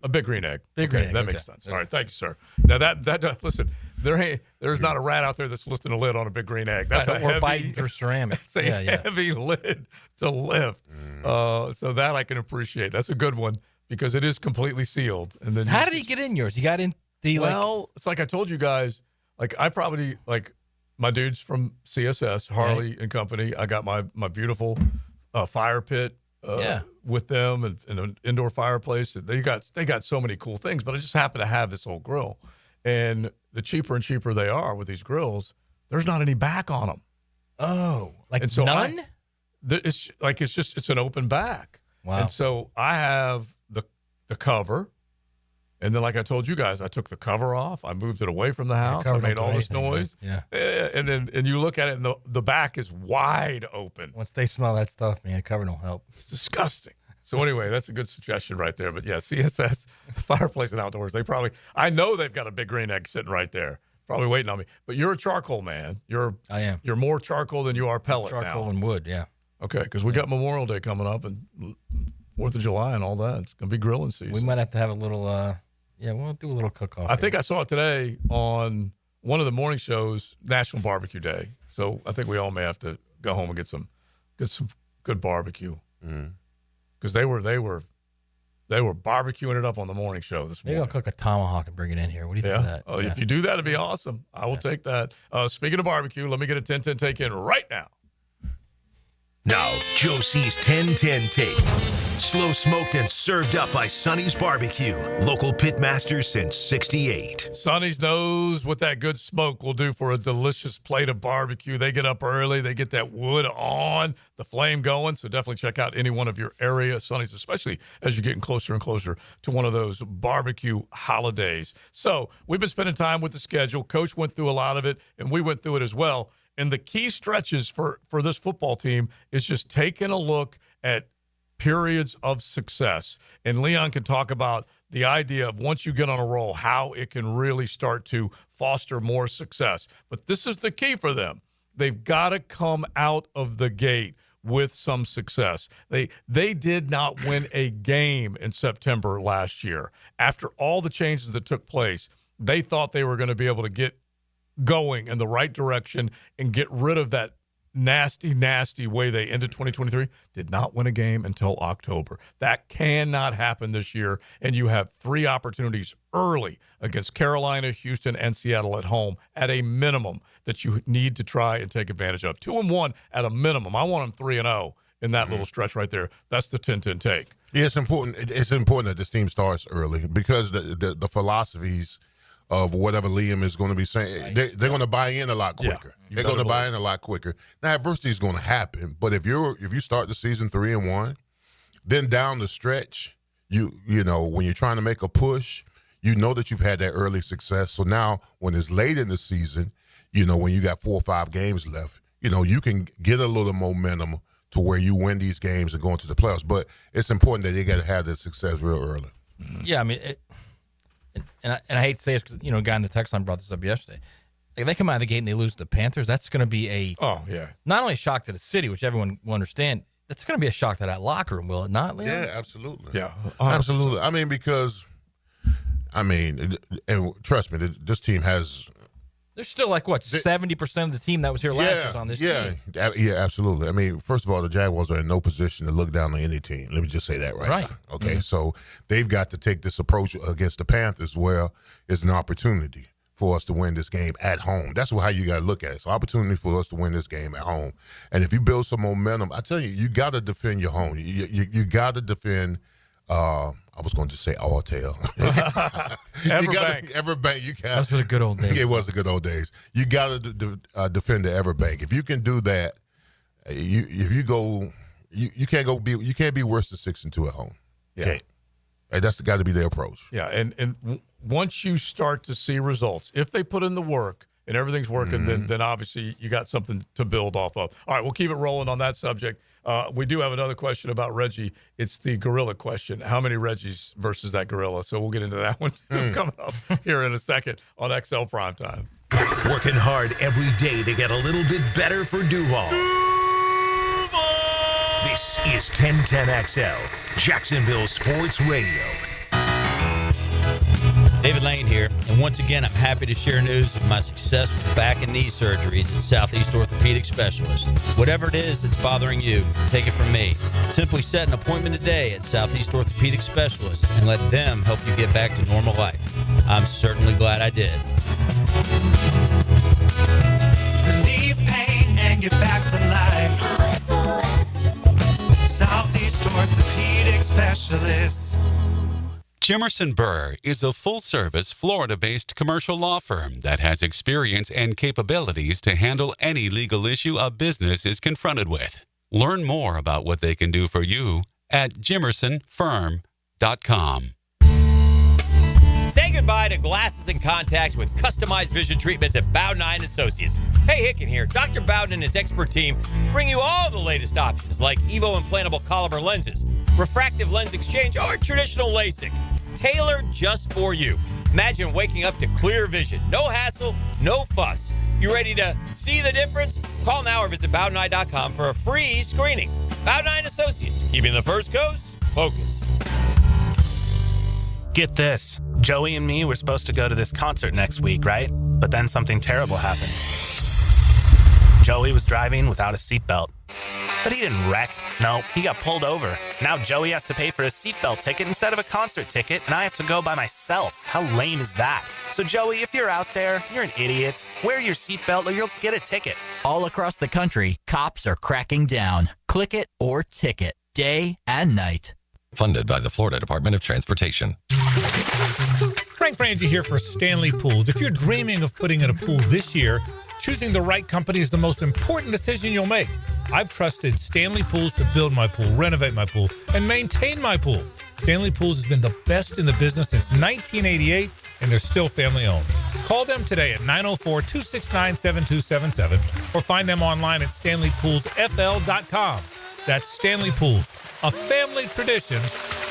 A big green egg. Big green egg. That makes sense. All right, thank you, sir. Now that listen, there's not a rat out there that's lifting a lid on a big green egg. That's or biting through ceramic. It's a heavy lid to lift. So that I can appreciate. That's a good one because it is completely sealed. And then how did he get in yours? You got in the it's like I told you guys. Like I probably my dudes from CSS, Harley and Company. I got my beautiful fire pit. With them and an indoor fireplace. They got so many cool things, but I just happen to have this old grill. And the cheaper and cheaper they are with these grills, there's not any back on them. Oh, none? It's an open back. Wow. And so I have the cover. And then, like I told you guys, I took the cover off. I moved it away from the house. I made all this noise. Yeah. And you look at it, and the back is wide open. Once they smell that stuff, man, cover don't help. It's disgusting. So anyway, that's a good suggestion right there. But yeah, CSS, Fireplace and Outdoors, I know they've got a big green egg sitting right there, probably waiting on me. But you're a charcoal man. I am. You're more charcoal than you are pellet charcoal now. and wood, yeah. Okay, because we got Memorial Day coming up and 4th of July and all that. It's going to be grilling season. We might have to have a little, we'll do a little cook-off. I think I saw it today on one of the morning shows, National Barbecue Day. So I think we all may have to go home and get some good barbecue. Because they were barbecuing it up on the morning show this morning. Maybe I'll cook a tomahawk and bring it in here. What do you think of that? Oh, if you do that, it'd be awesome. I will take that. Speaking of barbecue, let me get a 10-10 take in right now. Now, Joe C's 10-10 take. Slow smoked and served up by Sonny's Barbecue. Local pitmaster since 68. Sonny's knows what that good smoke will do for a delicious plate of barbecue. They get up early. They get that wood on, the flame going. So definitely check out any one of your area Sonny's, especially as you're getting closer and closer to one of those barbecue holidays. So we've been spending time with the schedule. Coach went through a lot of it, and we went through it as well. And the key stretches for this football team is just taking a look at periods of success. And Leon can talk about the idea of once you get on a roll, how it can really start to foster more success. But this is the key for them. They've got to come out of the gate with some success. They did not win a game in September last year. After all the changes that took place, they thought they were going to be able to get going in the right direction and get rid of that nasty way they ended 2023. Did not win a game until October. That cannot happen this year, and you have 3 opportunities early against Carolina, Houston, and Seattle at home at a minimum that you need to try and take advantage of. 2-1 at a minimum. I want them 3-0 in that little stretch right there. That's the 10-10 take. Yeah, it's important. It's important that this team starts early because the philosophies of whatever Liam is going to be saying. They're going to buy in a lot quicker. They're going to buy in a lot quicker. Now, adversity is going to happen, but if you start the season 3-1, then down the stretch, you know, when you're trying to make a push, you know that you've had that early success. So now when it's late in the season, you know, when you got 4 or 5 games left, you know, you can get a little momentum to where you win these games and go into the playoffs. But it's important that they got to have that success real early. Yeah, I mean, I hate to say it because, you know, a guy in the text line brought this up yesterday. Like, they come out of the gate and they lose to the Panthers. That's going to be not only a shock to the city, which everyone will understand, it's going to be a shock to that locker room, will it not, Leon? Yeah, absolutely. Yeah, 100%. Absolutely. I mean, because, and trust me, this team has. There's still 70% of the team that was here last year on this team. Yeah, absolutely. I mean, first of all, the Jaguars are in no position to look down on any team. Let me just say that right now. Okay, so they've got to take this approach against the Panthers where it's an opportunity for us to win this game at home. That's how you got to look at it. It's an opportunity for us to win this game at home. And if you build some momentum, I tell you, you got to defend your home. You got to defend I was going to say Alltel. Everbank. You can. Those were the good old days. It was the good old days. You got to defend the Everbank. If you can do that, you can't be worse than 6-2 at home. Yeah. Can't. And that's got to be their approach. Yeah, and once you start to see results, if they put in the work and everything's working, then obviously you got something to build off of. All right, we'll keep it rolling on that subject. We do have another question about Reggie. It's the gorilla question. How many Reggies versus that gorilla? So we'll get into that one coming up here in a second on XL Primetime. Working hard every day to get a little bit better for Duval. This is 1010XL, Jacksonville Sports Radio. David Lane here, and once again, I'm happy to share news of my success with back and knee surgeries at Southeast Orthopedic Specialist. Whatever it is that's bothering you, take it from me. Simply set an appointment today at Southeast Orthopedic Specialist and let them help you get back to normal life. I'm certainly glad I did. Relieve pain and get back to life. Southeast Orthopedic Specialist. Jimerson Burr is a full-service, Florida-based commercial law firm that has experience and capabilities to handle any legal issue a business is confronted with. Learn more about what they can do for you at jimersonfirm.com. Say goodbye to glasses and contacts with customized vision treatments at Bowden & Associates. Hey, Hicken here. Dr. Bowden and his expert team bring you all the latest options like Evo implantable Caliber lenses, refractive lens exchange, or traditional LASIK. Tailored just for you. Imagine waking up to clear vision. No hassle, no fuss. You ready to see the difference? Call now or visit BowdenEye.com for a free screening. Bowden & Associates, keeping the First Coast focused. Get this. Joey and me were supposed to go to this concert next week, right? But then something terrible happened. Joey was driving without a seatbelt. But he didn't wreck. No, he got pulled over. Now Joey has to pay for a seatbelt ticket instead of a concert ticket, and I have to go by myself. How lame is that? So Joey, if you're out there, you're an idiot. Wear your seatbelt or you'll get a ticket. All across the country, cops are cracking down. Click it or ticket, day and night. Funded by the Florida Department of Transportation. Frank Frangie here for Stanley Pools. If you're dreaming of putting in a pool this year, choosing the right company is the most important decision you'll make. I've trusted Stanley Pools to build my pool, renovate my pool, and maintain my pool. Stanley Pools has been the best in the business since 1988, and they're still family-owned. Call them today at 904-269-7277 or find them online at StanleyPoolsFL.com. That's Stanley Pools, a family tradition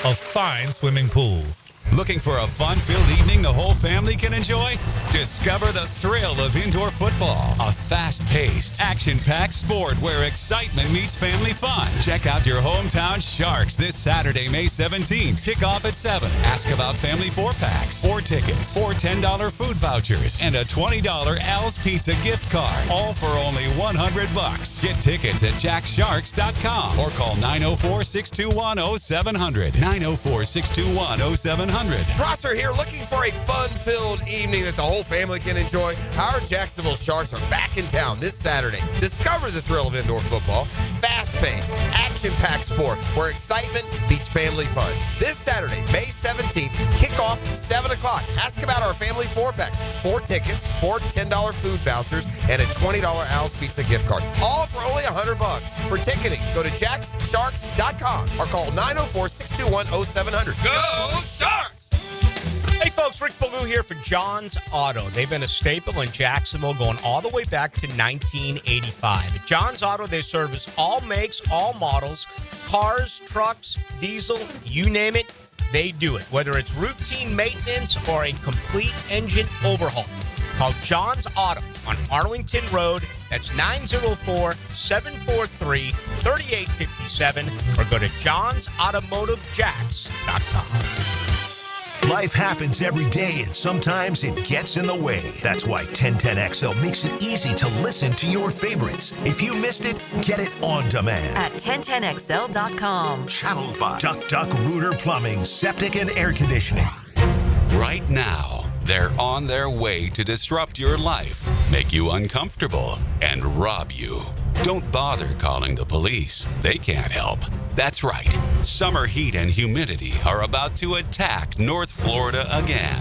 of fine swimming pools. Looking for a fun-filled evening the whole family can enjoy? Discover the thrill of indoor football, a fast-paced, action-packed sport where excitement meets family fun. Check out your hometown Sharks this Saturday, May 17th. Kickoff at 7. Ask about family 4-packs, 4 tickets, 4 $10 food vouchers, and a $20 Al's Pizza gift card, all for only $100. Get tickets at jacksharks.com or call 904-621-0700. 904-621-0700. 1-800. Prosser here, looking for a fun-filled evening that the whole family can enjoy. Our Jacksonville Sharks are back in town this Saturday. Discover the thrill of indoor football. Fast-paced, action-packed sport where excitement beats family fun. This Saturday, May 17th, kickoff 7 o'clock. Ask about our family 4-packs. 4 tickets, 4 $10 food vouchers, and a $20 Al's Pizza gift card. All for only $100. For ticketing, go to jackssharks.com or call 904-621-0700. Go Sharks! Hey folks, Rick Ballou here for John's Auto. They've been a staple in Jacksonville going all the way back to 1985. At John's Auto, they service all makes, all models, cars, trucks, diesel, you name it, they do it. Whether it's routine maintenance or a complete engine overhaul. Call John's Auto on Arlington Road. That's 904-743-3857 or go to johnsautomotivejacks.com. Life happens every day, and sometimes it gets in the way. That's why 1010XL makes it easy to listen to your favorites. If you missed it, get it on demand. At 1010XL.com. Channeled by Duck Duck Rooter Plumbing, Septic and Air Conditioning. Right now, they're on their way to disrupt your life, make you uncomfortable, and rob you. Don't bother calling the police. They can't help. That's right. Summer heat and humidity are about to attack North Florida again.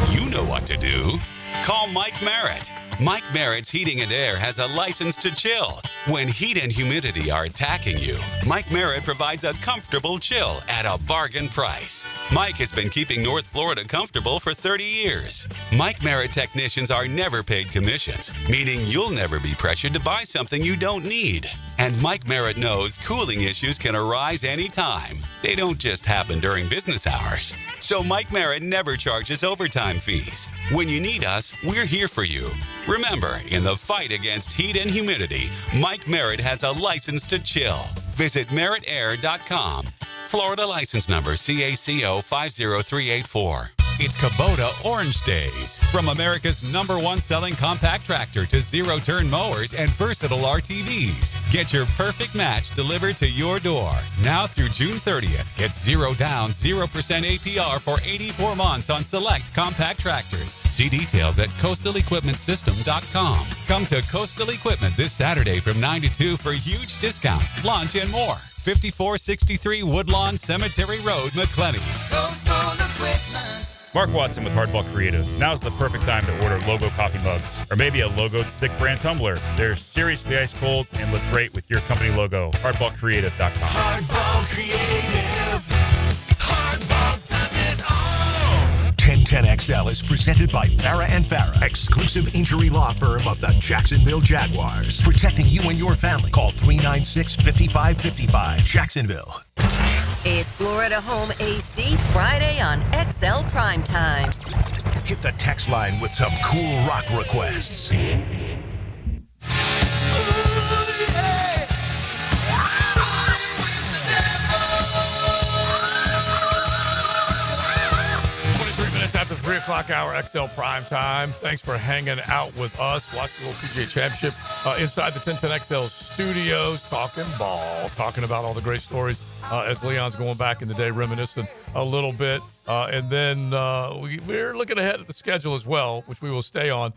You know what to do. Call Mike Merritt. Mike Merritt's Heating and Air has a license to chill. When heat and humidity are attacking you, Mike Merritt provides a comfortable chill at a bargain price. Mike has been keeping North Florida comfortable for 30 years. Mike Merritt technicians are never paid commissions, meaning you'll never be pressured to buy something you don't need. And Mike Merritt knows cooling issues can arise anytime. They don't just happen during business hours. So Mike Merritt never charges overtime fees. When you need us, we're here for you. Remember, in the fight against heat and humidity, Mike Merritt has a license to chill. Visit merrittair.com. Florida license number CACO 50384. It's Kubota Orange Days. From America's #1 selling compact tractor to zero-turn mowers and versatile RTVs. Get your perfect match delivered to your door. Now through June 30th. Get 0 down, 0% APR for 84 months on select compact tractors. See details at coastalequipmentsystem.com. Come to Coastal Equipment this Saturday from 9 to 2 for huge discounts, lunch, and more. 5463 Woodlawn Cemetery Road, McClenny. Coastal Equipment. Mark Watson with Hardball Creative. Now's the perfect time to order logo coffee mugs or maybe a logoed stick brand tumbler. They're seriously ice cold and look great with your company logo. Hardballcreative.com. Hardball Creative. Hardball does it all. 1010XL is presented by Farah and Farah, exclusive injury law firm of the Jacksonville Jaguars. Protecting you and your family. Call 396-5555. Jacksonville. It's Florida Home AC Friday on XL Primetime. Hit the text line with some cool rock requests. After 3 o'clock hour, XL Prime Time. Thanks for hanging out with us. Watch the little PGA Championship inside the 1010XL studios, talking ball, talking about all the great stories as Leon's going back in the day, reminiscing a little bit. And then we're looking ahead at the schedule as well, which we will stay on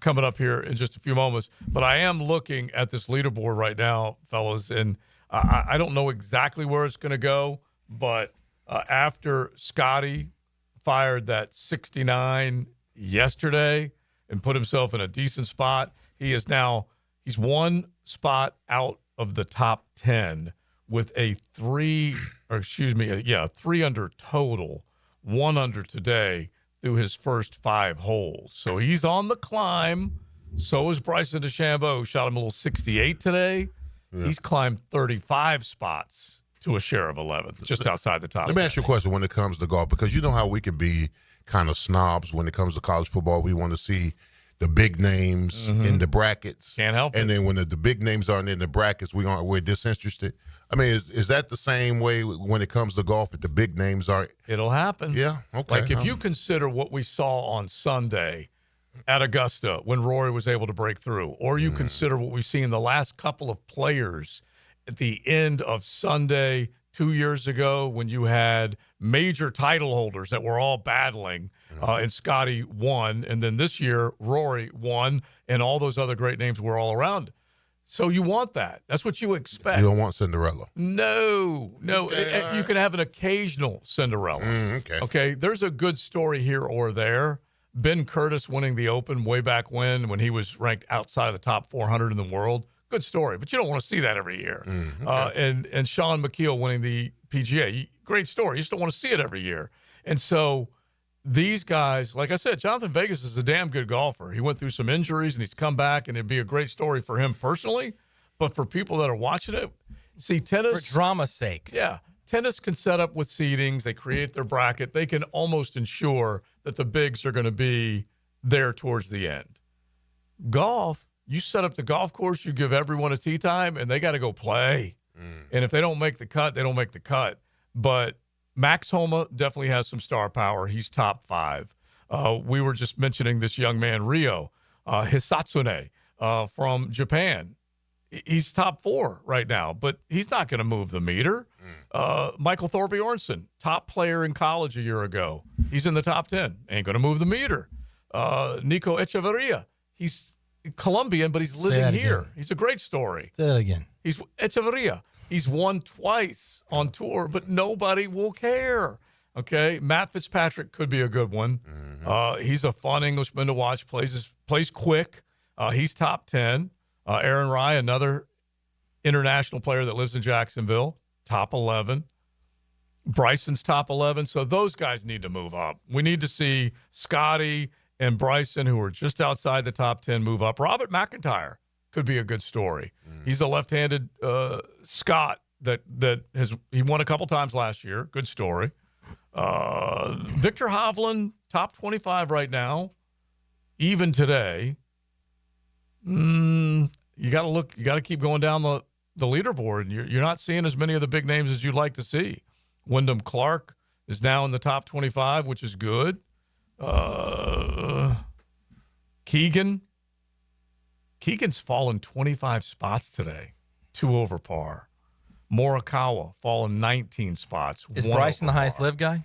coming up here in just a few moments. But I am looking at this leaderboard right now, fellas, and I don't know exactly where it's going to go, but after Scotty fired that 69 yesterday and put himself in a decent spot, he's one spot out of the top 10 with a 3 under total, 1 under today through his first 5 holes. So he's on the climb. So is Bryson DeChambeau, who shot him a little 68 today. Yeah. He's climbed 35 spots to a share of 11th, just outside the top. Let me ask you a question when it comes to golf, because you know how we can be kind of snobs when it comes to college football. We want to see the big names in the brackets. Can't help it. And then when the big names aren't in the brackets, we're disinterested. I mean, is that the same way when it comes to golf? If the big names aren't? It'll happen. Yeah, okay. Like if you consider what we saw on Sunday at Augusta when Rory was able to break through, or you consider what we've seen the last couple of players at the end of Sunday, 2 years ago when you had major title holders that were all battling, and Scotty won. And then this year, Rory won, and all those other great names were all around. So you want that. That's what you expect. You don't want Cinderella. No. Okay, you can have an occasional Cinderella. Okay. There's a good story here or there. Ben Curtis winning the Open way back when he was ranked outside of the top 400 in the world. Good story, but you don't want to see that every year. And Sean McKeel winning the PGA. Great story. You just don't want to see it every year. And so these guys, like I said, Jonathan Vegas is a damn good golfer. He went through some injuries, and he's come back, and it'd be a great story for him personally. But for people that are watching it, see, tennis. For drama's sake. Yeah. Tennis can set up with seedings. They create their bracket. They can almost ensure that the bigs are going to be there towards the end. Golf, you set up the golf course, you give everyone a tee time, and they got to go play. And if they don't make the cut, they don't make the cut. But Max Homa definitely has some star power. He's top 5. We were just mentioning this young man, Ryo Hisatsune from Japan. He's top 4 right now, but he's not going to move the meter. Michael Thorbjornsen, top player in college a year ago. He's in the top 10. Ain't going to move the meter. Nico Echeverria, he's Colombian, but he's living here. Again. He's a great story. Say that again. He's Echeverria. He's won twice on tour, but nobody will care. Okay, Matt Fitzpatrick could be a good one. He's a fun Englishman to watch. Plays quick. He's top 10. Aaron Rai, another international player that lives in Jacksonville, top 11. Bryson's top 11. So those guys need to move up. We need to see Scotty and Bryson, who are just outside the top 10, move up. Robert McIntyre could be a good story. He's a left-handed Scot that he won a couple times last year. Good story. Victor Hovland, top 25 right now, even today. You got to look. You got to keep going down the leaderboard. You're not seeing as many of the big names as you'd like to see. Wyndham Clark is now in the top 25, which is good. Keegan's fallen 25 spots today, 2 over par. Morikawa fallen 19 spots. Is Bryson the highest live guy?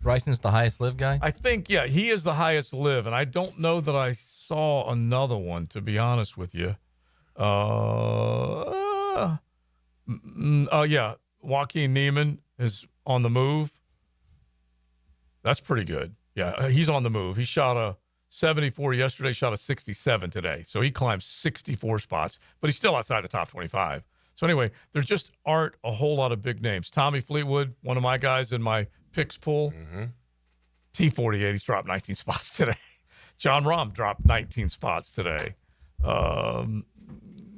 Bryson's the highest live guy? I think, yeah, he is the highest live, and I don't know that I saw another one, to be honest with you. Yeah, Joaquin Niemann is on the move. That's pretty good. Yeah, he's on the move. He shot a 74 yesterday, shot a 67 today. So he climbed 64 spots, but he's still outside the top 25. So anyway, there just aren't a whole lot of big names. Tommy Fleetwood, one of my guys in my picks pool, T48, he's dropped 19 spots today. John Rahm dropped 19 spots today.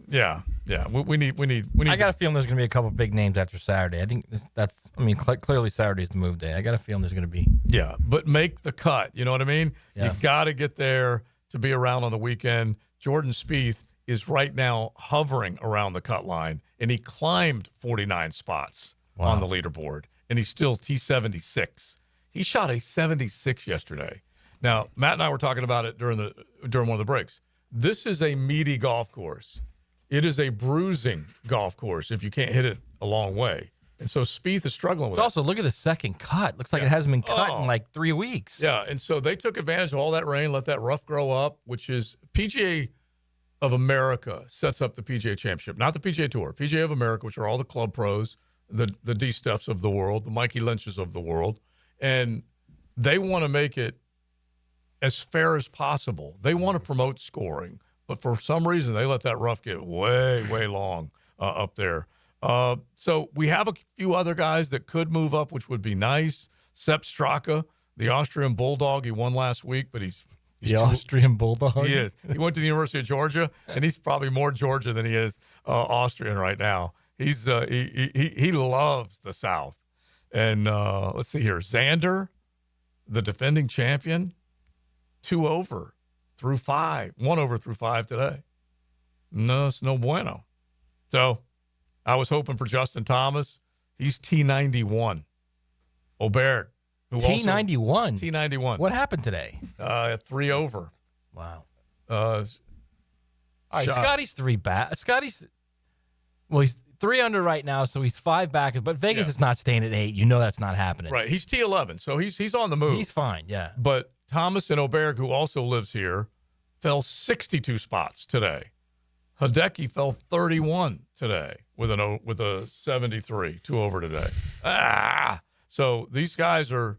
Yeah. We need. I got a feeling there's going to be a couple big names after Saturday. I think clearly Saturday's the move day. I got a feeling there's going to be. Yeah, but make the cut. You know what I mean? Yeah. You got to get there to be around on the weekend. Jordan Spieth is right now hovering around the cut line, and he climbed 49 spots on the leaderboard, and he's still T76. He shot a 76 yesterday. Now, Matt and I were talking about it during one of the breaks. This is a meaty golf course. It is a bruising golf course if you can't hit it a long way. And so Spieth is struggling with it. Also, look at the second cut. Looks like it hasn't been cut in like 3 weeks. Yeah, and so they took advantage of all that rain, let that rough grow up, which is PGA of America sets up the PGA Championship, not the PGA Tour. PGA of America, which are all the club pros, the D-Stephs of the world, the Mikey Lynches of the world, and they want to make it as fair as possible. They want to promote scoring, but for some reason they let that rough get way, way long up there. So we have a few other guys that could move up, which would be nice. Sepp Straka, the Austrian Bulldog, he won last week, but he's the Austrian Bulldog? He is. He went to the University of Georgia, and he's probably more Georgia than he is Austrian right now. He's he loves the South. And let's see here. Xander, the defending champion, 2 over through 5. 1 over through 5 today. No, it's no bueno. So I was hoping for Justin Thomas. He's T91. Aubert. T91? T91. What happened today? 3 over. Wow. All right, Scotty's 3 back. He's 3 under right now, so he's 5 back. But Vegas is not staying at 8. You know that's not happening. Right. He's T11, so he's on the move. He's fine, yeah. But Thomas and Oberg, who also lives here, fell 62 spots today. Hideki fell 31 today with a 73, 2 over today. So these guys are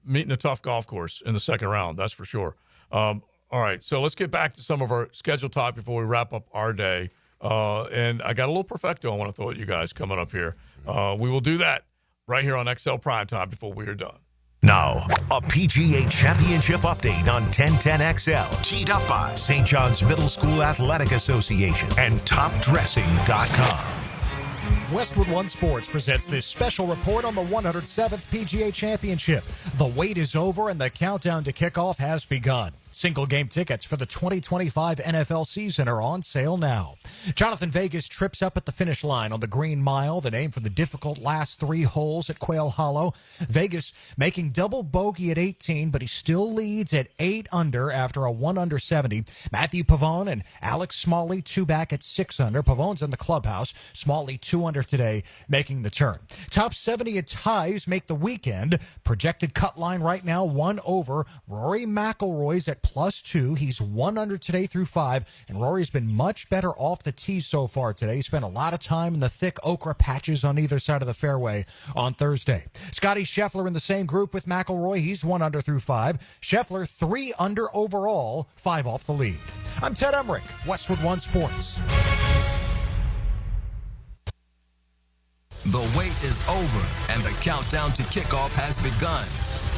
meeting a tough golf course in the second round, that's for sure. All right, so let's get back to some of our scheduled talk before we wrap up our day. And I got a little perfecto I want to throw at you guys coming up here. We will do that right here on XL Primetime before we are done. Now, a PGA Championship update on 1010XL, teed up by St. John's Middle School Athletic Association and TopDressing.com. Westwood One Sports presents this special report on the 107th PGA Championship. The wait is over and the countdown to kickoff has begun. Single-game tickets for the 2025 NFL season are on sale now. Jonathan Vegas trips up at the finish line on the Green Mile, the name for the difficult last 3 holes at Quail Hollow. Vegas making double bogey at 18, but he still leads at 8 under after a 1 under 70. Matthew Pavone and Alex Smalley 2 back at 6 under. Pavone's in the clubhouse. Smalley 2 under today, making the turn. Top 70 at ties make the weekend. Projected cut line right now 1 over. Rory McIlroy's at +2. He's 1 under today through 5, and Rory's been much better off the tee so far today. He spent a lot of time in the thick ochre patches on either side of the fairway on Thursday. Scotty Scheffler in the same group with McIlroy. He's 1 under through 5. Scheffler 3 under overall, 5 off the lead. I'm Ted Emmerich, Westwood One Sports. The wait is over, and the countdown to kickoff has begun.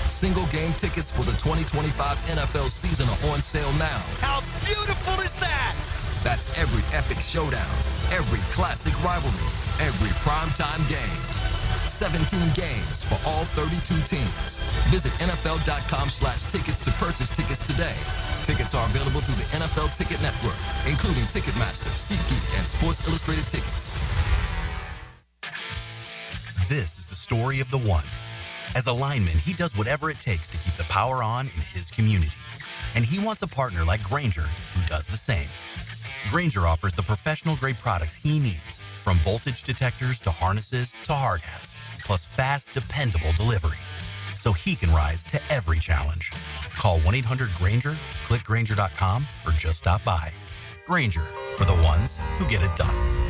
Single-game tickets for the 2025 NFL season are on sale now. How beautiful is that? That's every epic showdown, every classic rivalry, every primetime game. 17 games for all 32 teams. Visit NFL.com/tickets to purchase tickets today. Tickets are available through the NFL Ticket Network, including Ticketmaster, SeatGeek, and Sports Illustrated Tickets. This is the story of the one. As a lineman, he does whatever it takes to keep the power on in his community. And he wants a partner like Grainger who does the same. Grainger offers the professional-grade products he needs, from voltage detectors to harnesses to hard hats, plus fast, dependable delivery, so he can rise to every challenge. Call 1-800-GRAINGER, click Grainger.com, or just stop by. Grainger, for the ones who get it done.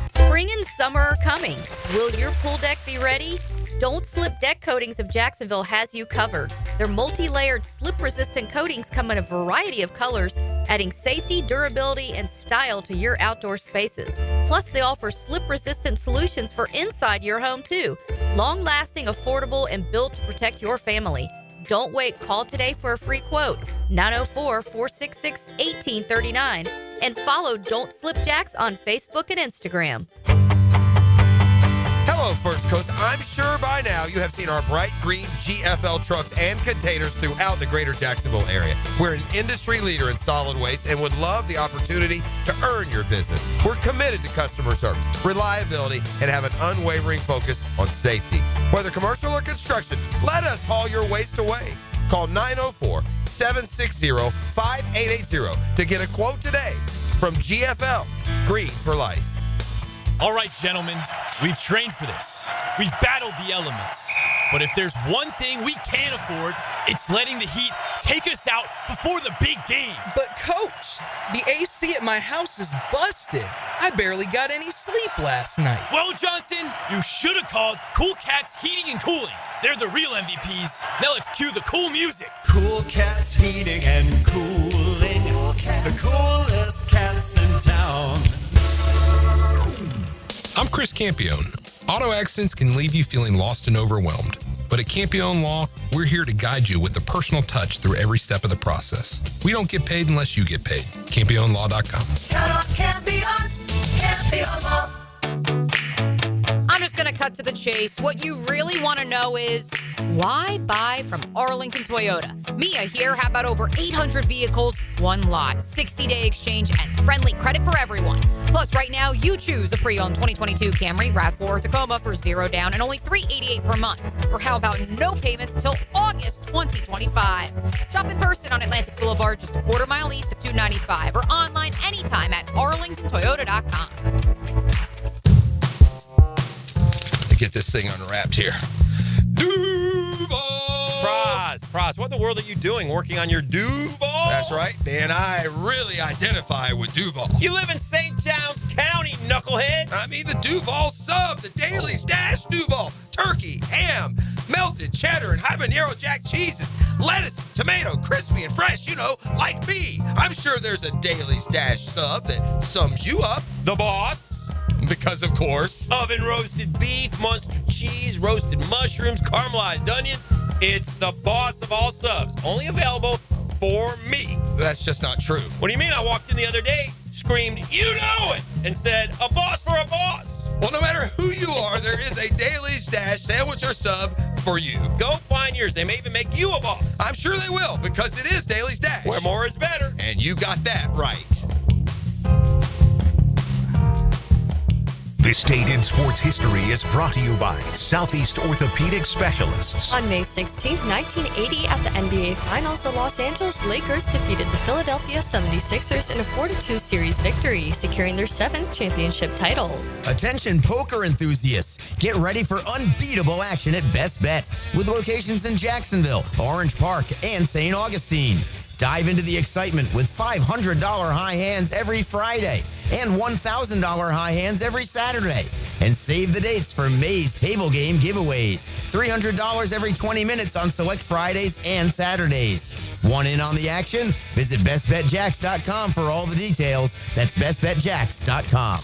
Spring and summer are coming. Will your pool deck be ready? Don't Slip Deck Coatings of Jacksonville has you covered. Their multi-layered slip-resistant coatings come in a variety of colors, adding safety, durability, and style to your outdoor spaces. Plus, they offer slip-resistant solutions for inside your home, too. Long-lasting, affordable, and built to protect your family. Don't wait. Call today for a free quote, 904-466-1839, and follow Don't Slip Jacks on Facebook and Instagram. Hello, First Coast. I'm sure by now you have seen our bright green GFL trucks and containers throughout the greater Jacksonville area. We're an industry leader in solid waste and would love the opportunity to earn your business. We're committed to customer service, reliability, and have an unwavering focus on safety. Whether commercial or construction, let us haul your waste away. Call 904-760-5880 to get a quote today from GFL, Green for Life. All right, gentlemen, we've trained for this. We've battled the elements. But if there's one thing we can't afford, it's letting the heat take us out before the big game. But, Coach, the AC at my house is busted. I barely got any sleep last night. Well, Johnson, you should have called Cool Cats Heating and Cooling. They're the real MVPs. Now let's cue the cool music. Cool Cats Heating and Cooling. The coolest cats in town. I'm Chris Campione. Auto accidents can leave you feeling lost and overwhelmed. But at Campione Law, we're here to guide you with a personal touch through every step of the process. We don't get paid unless you get paid. CampioneLaw.com. Count on Campione. Campione Law. I'm just going to cut to the chase. What you really want to know is, why buy from Arlington Toyota? Mia here. How about over 800 vehicles, one lot, 60-day exchange, and friendly credit for everyone. Plus, right now, you choose a pre-owned 2022 Camry, RAV4, or Tacoma for $0 down and only $388 per month. Or how about no payments till August 2025? Shop in person on Atlantic Boulevard, just a quarter-mile east of 295, or online anytime at arlingtontoyota.com. get this thing unwrapped here. Praz, what in the world are you doing working on your Duval? That's right, man. I really identify with Duval. You live in St. John's County, knucklehead. I mean the Duval sub, the Daly's Dash Duval. Turkey, ham, melted cheddar, and habanero jack cheeses. Lettuce, tomato, crispy and fresh, like me. I'm sure there's a Daly's Dash sub that sums you up. The boss. Because, of course. Oven roasted beef, Munster cheese, roasted mushrooms, caramelized onions. It's the boss of all subs. Only available for me. That's just not true. What do you mean? I walked in the other day, screamed, "You know it!" and said, "A boss for a boss." Well, no matter who you are, there is a Daly's Dash sandwich or sub for you. Go find yours. They may even make you a boss. I'm sure they will, because it is Daly's Dash. Where more is better. And you got that right. This date in sports history is brought to you by Southeast Orthopedic Specialists. On May 16, 1980, at the NBA Finals, the Los Angeles Lakers defeated the Philadelphia 76ers in a 4-2 series victory, securing their 7th championship title. Attention poker enthusiasts, get ready for unbeatable action at Best Bet, with locations in Jacksonville, Orange Park, and St. Augustine. Dive into the excitement with $500 high hands every Friday and $1,000 high hands every Saturday. And save the dates for May's table game giveaways. $300 every 20 minutes on select Fridays and Saturdays. Want in on the action? Visit bestbetjacks.com for all the details. That's bestbetjacks.com.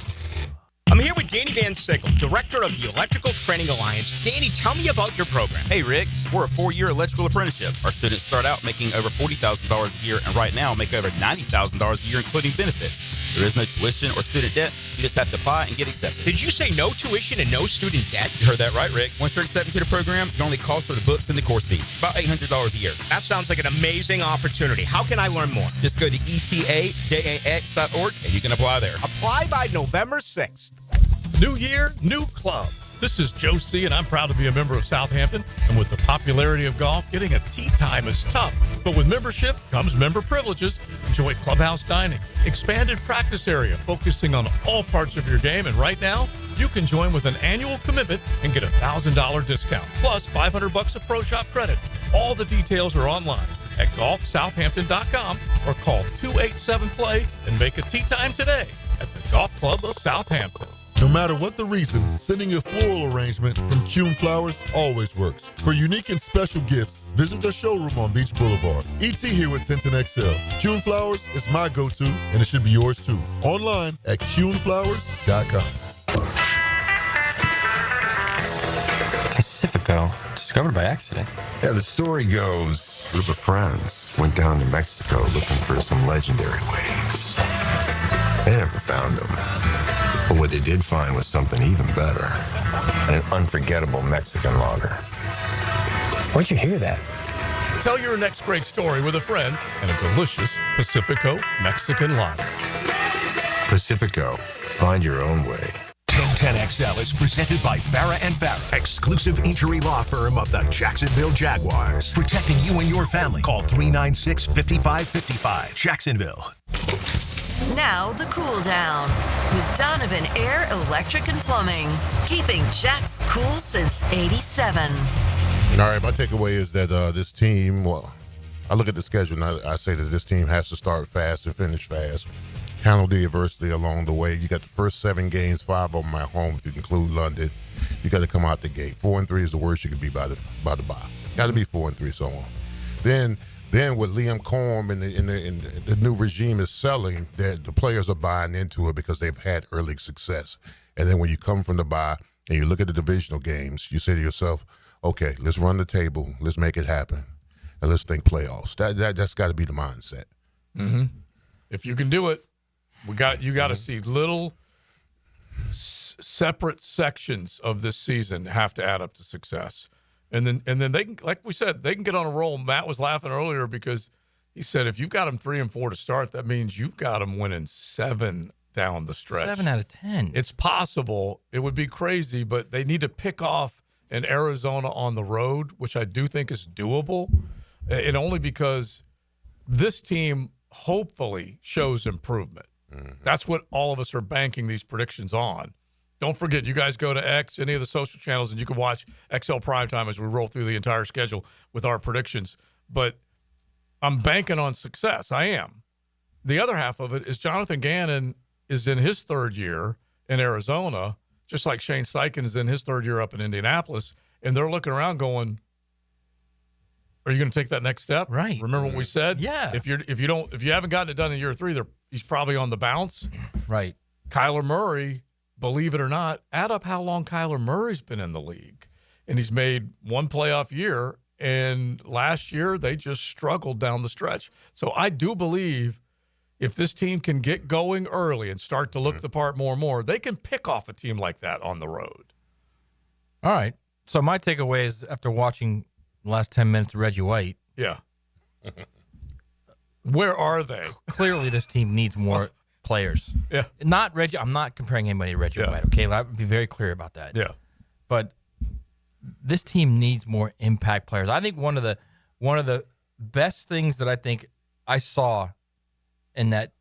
I'm here with Danny Van Sickle, Director of the Electrical Training Alliance. Danny, tell me about your program. Hey, Rick. We're a 4-year electrical apprenticeship. Our students start out making over $40,000 a year and right now make over $90,000 a year, including benefits. There is no tuition or student debt. You just have to apply and get accepted. Did you say no tuition and no student debt? You heard that right, Rick. Once you're accepted to the program, your only cost for the books and the course fees, about $800 a year. That sounds like an amazing opportunity. How can I learn more? Just go to etajax.org and you can apply there. Apply by November 6th. New year, new club. This is Joe C., and I'm proud to be a member of Southampton. And with the popularity of golf, getting a tee time is tough. But with membership comes member privileges. Enjoy clubhouse dining, expanded practice area, focusing on all parts of your game. And right now, you can join with an annual commitment and get a $1,000 discount, plus $500 of Pro Shop credit. All the details are online at golfsouthampton.com or call 287-PLAY and make a tee time today at the Golf Club of Southampton. No matter what the reason, sending a floral arrangement from Kuhn Flowers always works. For unique and special gifts, visit their showroom on Beach Boulevard. ET here with Tintin XL. Kuhn Flowers is my go-to, and it should be yours too. Online at kuhnflowers.com. Pacifico, discovered by accident. Yeah, the story goes, a group of friends went down to Mexico looking for some legendary waves. They never found them. But what they did find was something even better. An unforgettable Mexican lager. Where'd you hear that? Tell your next great story with a friend and a delicious Pacifico Mexican lager. Pacifico, find your own way. 1010XL is presented by Farah and Farah, exclusive injury law firm of the Jacksonville Jaguars. Protecting you and your family. Call 396-5555. Jacksonville. Now the cool down with Donovan Air Electric and Plumbing, keeping Jack's cool since '87. All right, my takeaway is that this team, well, I look at the schedule and I say that this team has to start fast and finish fast. Handle the adversity along the way. You got the first 7 games, 5 of them at home if you include London. You got to come out the gate. 4-3 is the worst you could be by the bye. Got to be 4-3 somewhere. Then with Liam Combs and the new regime is selling, that the players are buying into it because they've had early success. And then when you come from the bye and you look at the divisional games, you say to yourself, okay, let's run the table, let's make it happen, and let's think playoffs. That's got to be the mindset. Mm-hmm. If you can do it, you got to see little separate sections of this season have to add up to success. And then they can, like we said, they can get on a roll. Matt was laughing earlier because he said if you've got them 3-4 to start, that means you've got them winning 7 down the stretch. 7 out of 10. It's possible. It would be crazy, but they need to pick off an Arizona on the road, which I do think is doable, and only because this team hopefully shows improvement. Mm-hmm. That's what all of us are banking these predictions on. don't forget, you guys go to X, any of the social channels, and you can watch XL Primetime as we roll through the entire schedule with our predictions. But I'm banking on success. I am. The other half of it is Jonathan Gannon is in his third year in Arizona, just like Shane Steichen is in his third year up in Indianapolis, and they're looking around going, are you going to take that next step? Right. Remember what we said? Yeah. If you haven't gotten it done in year 3, he's probably on the bounce. Right. Kyler Murray, believe it or not, add up how long Kyler Murray's been in the league. And he's made one playoff year, and last year they just struggled down the stretch. So I do believe if this team can get going early and start to look the part more and more, they can pick off a team like that on the road. All right. So my takeaway is after watching the last 10 minutes of Reggie White. Yeah. Where are they? Clearly this team needs more players. Yeah. Not Reggie. I'm not comparing anybody to Reggie White, okay? I'll be very clear about that. Yeah. But this team needs more impact players. I think one of the best things that I think I saw in that,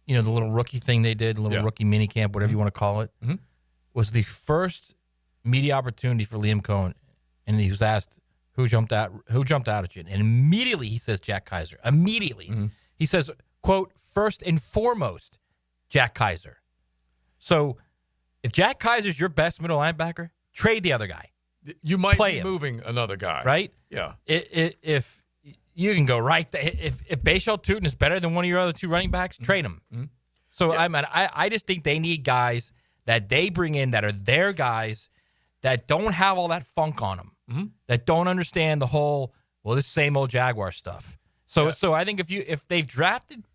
the little rookie thing they did, the little rookie mini camp, whatever you want to call it, was the first media opportunity for Liam Cohen. And he was asked, who jumped out at you? And immediately he says Jack Kaiser. Immediately. He says, quote, first and foremost, Jack Kaiser. So if Jack Kaiser's your best middle linebacker, trade the other guy. You might Play be him. moving another guy. Right? Yeah. If you can go right there. If Bashal Tootin is better than one of your other two running backs, trade him. So, I just think they need guys that they bring in that are their guys that don't have all that funk on them, that don't understand the whole, this same old Jaguar stuff. So I think if they've drafted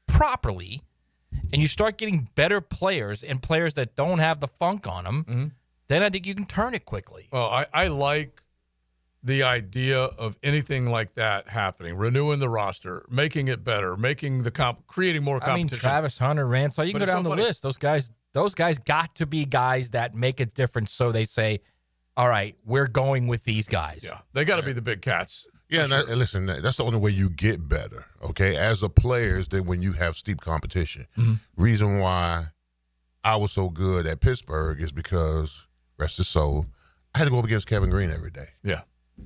properly and you start getting better players and players that don't have the funk on them, then I think you can turn it quickly. Well, I like the idea of anything like that happening, renewing the roster, making it better, making creating more competition. Travis Hunter, Rance, you can go down the list. Those guys got to be guys that make a difference. So they say, all right, we're going with these guys. Yeah, they got to be the big cats. Yeah, and listen, that's the only way you get better, okay? As a player is that when you have steep competition. Reason why I was so good at Pittsburgh is because, rest his soul, I had to go up against Kevin Green every day. Yeah.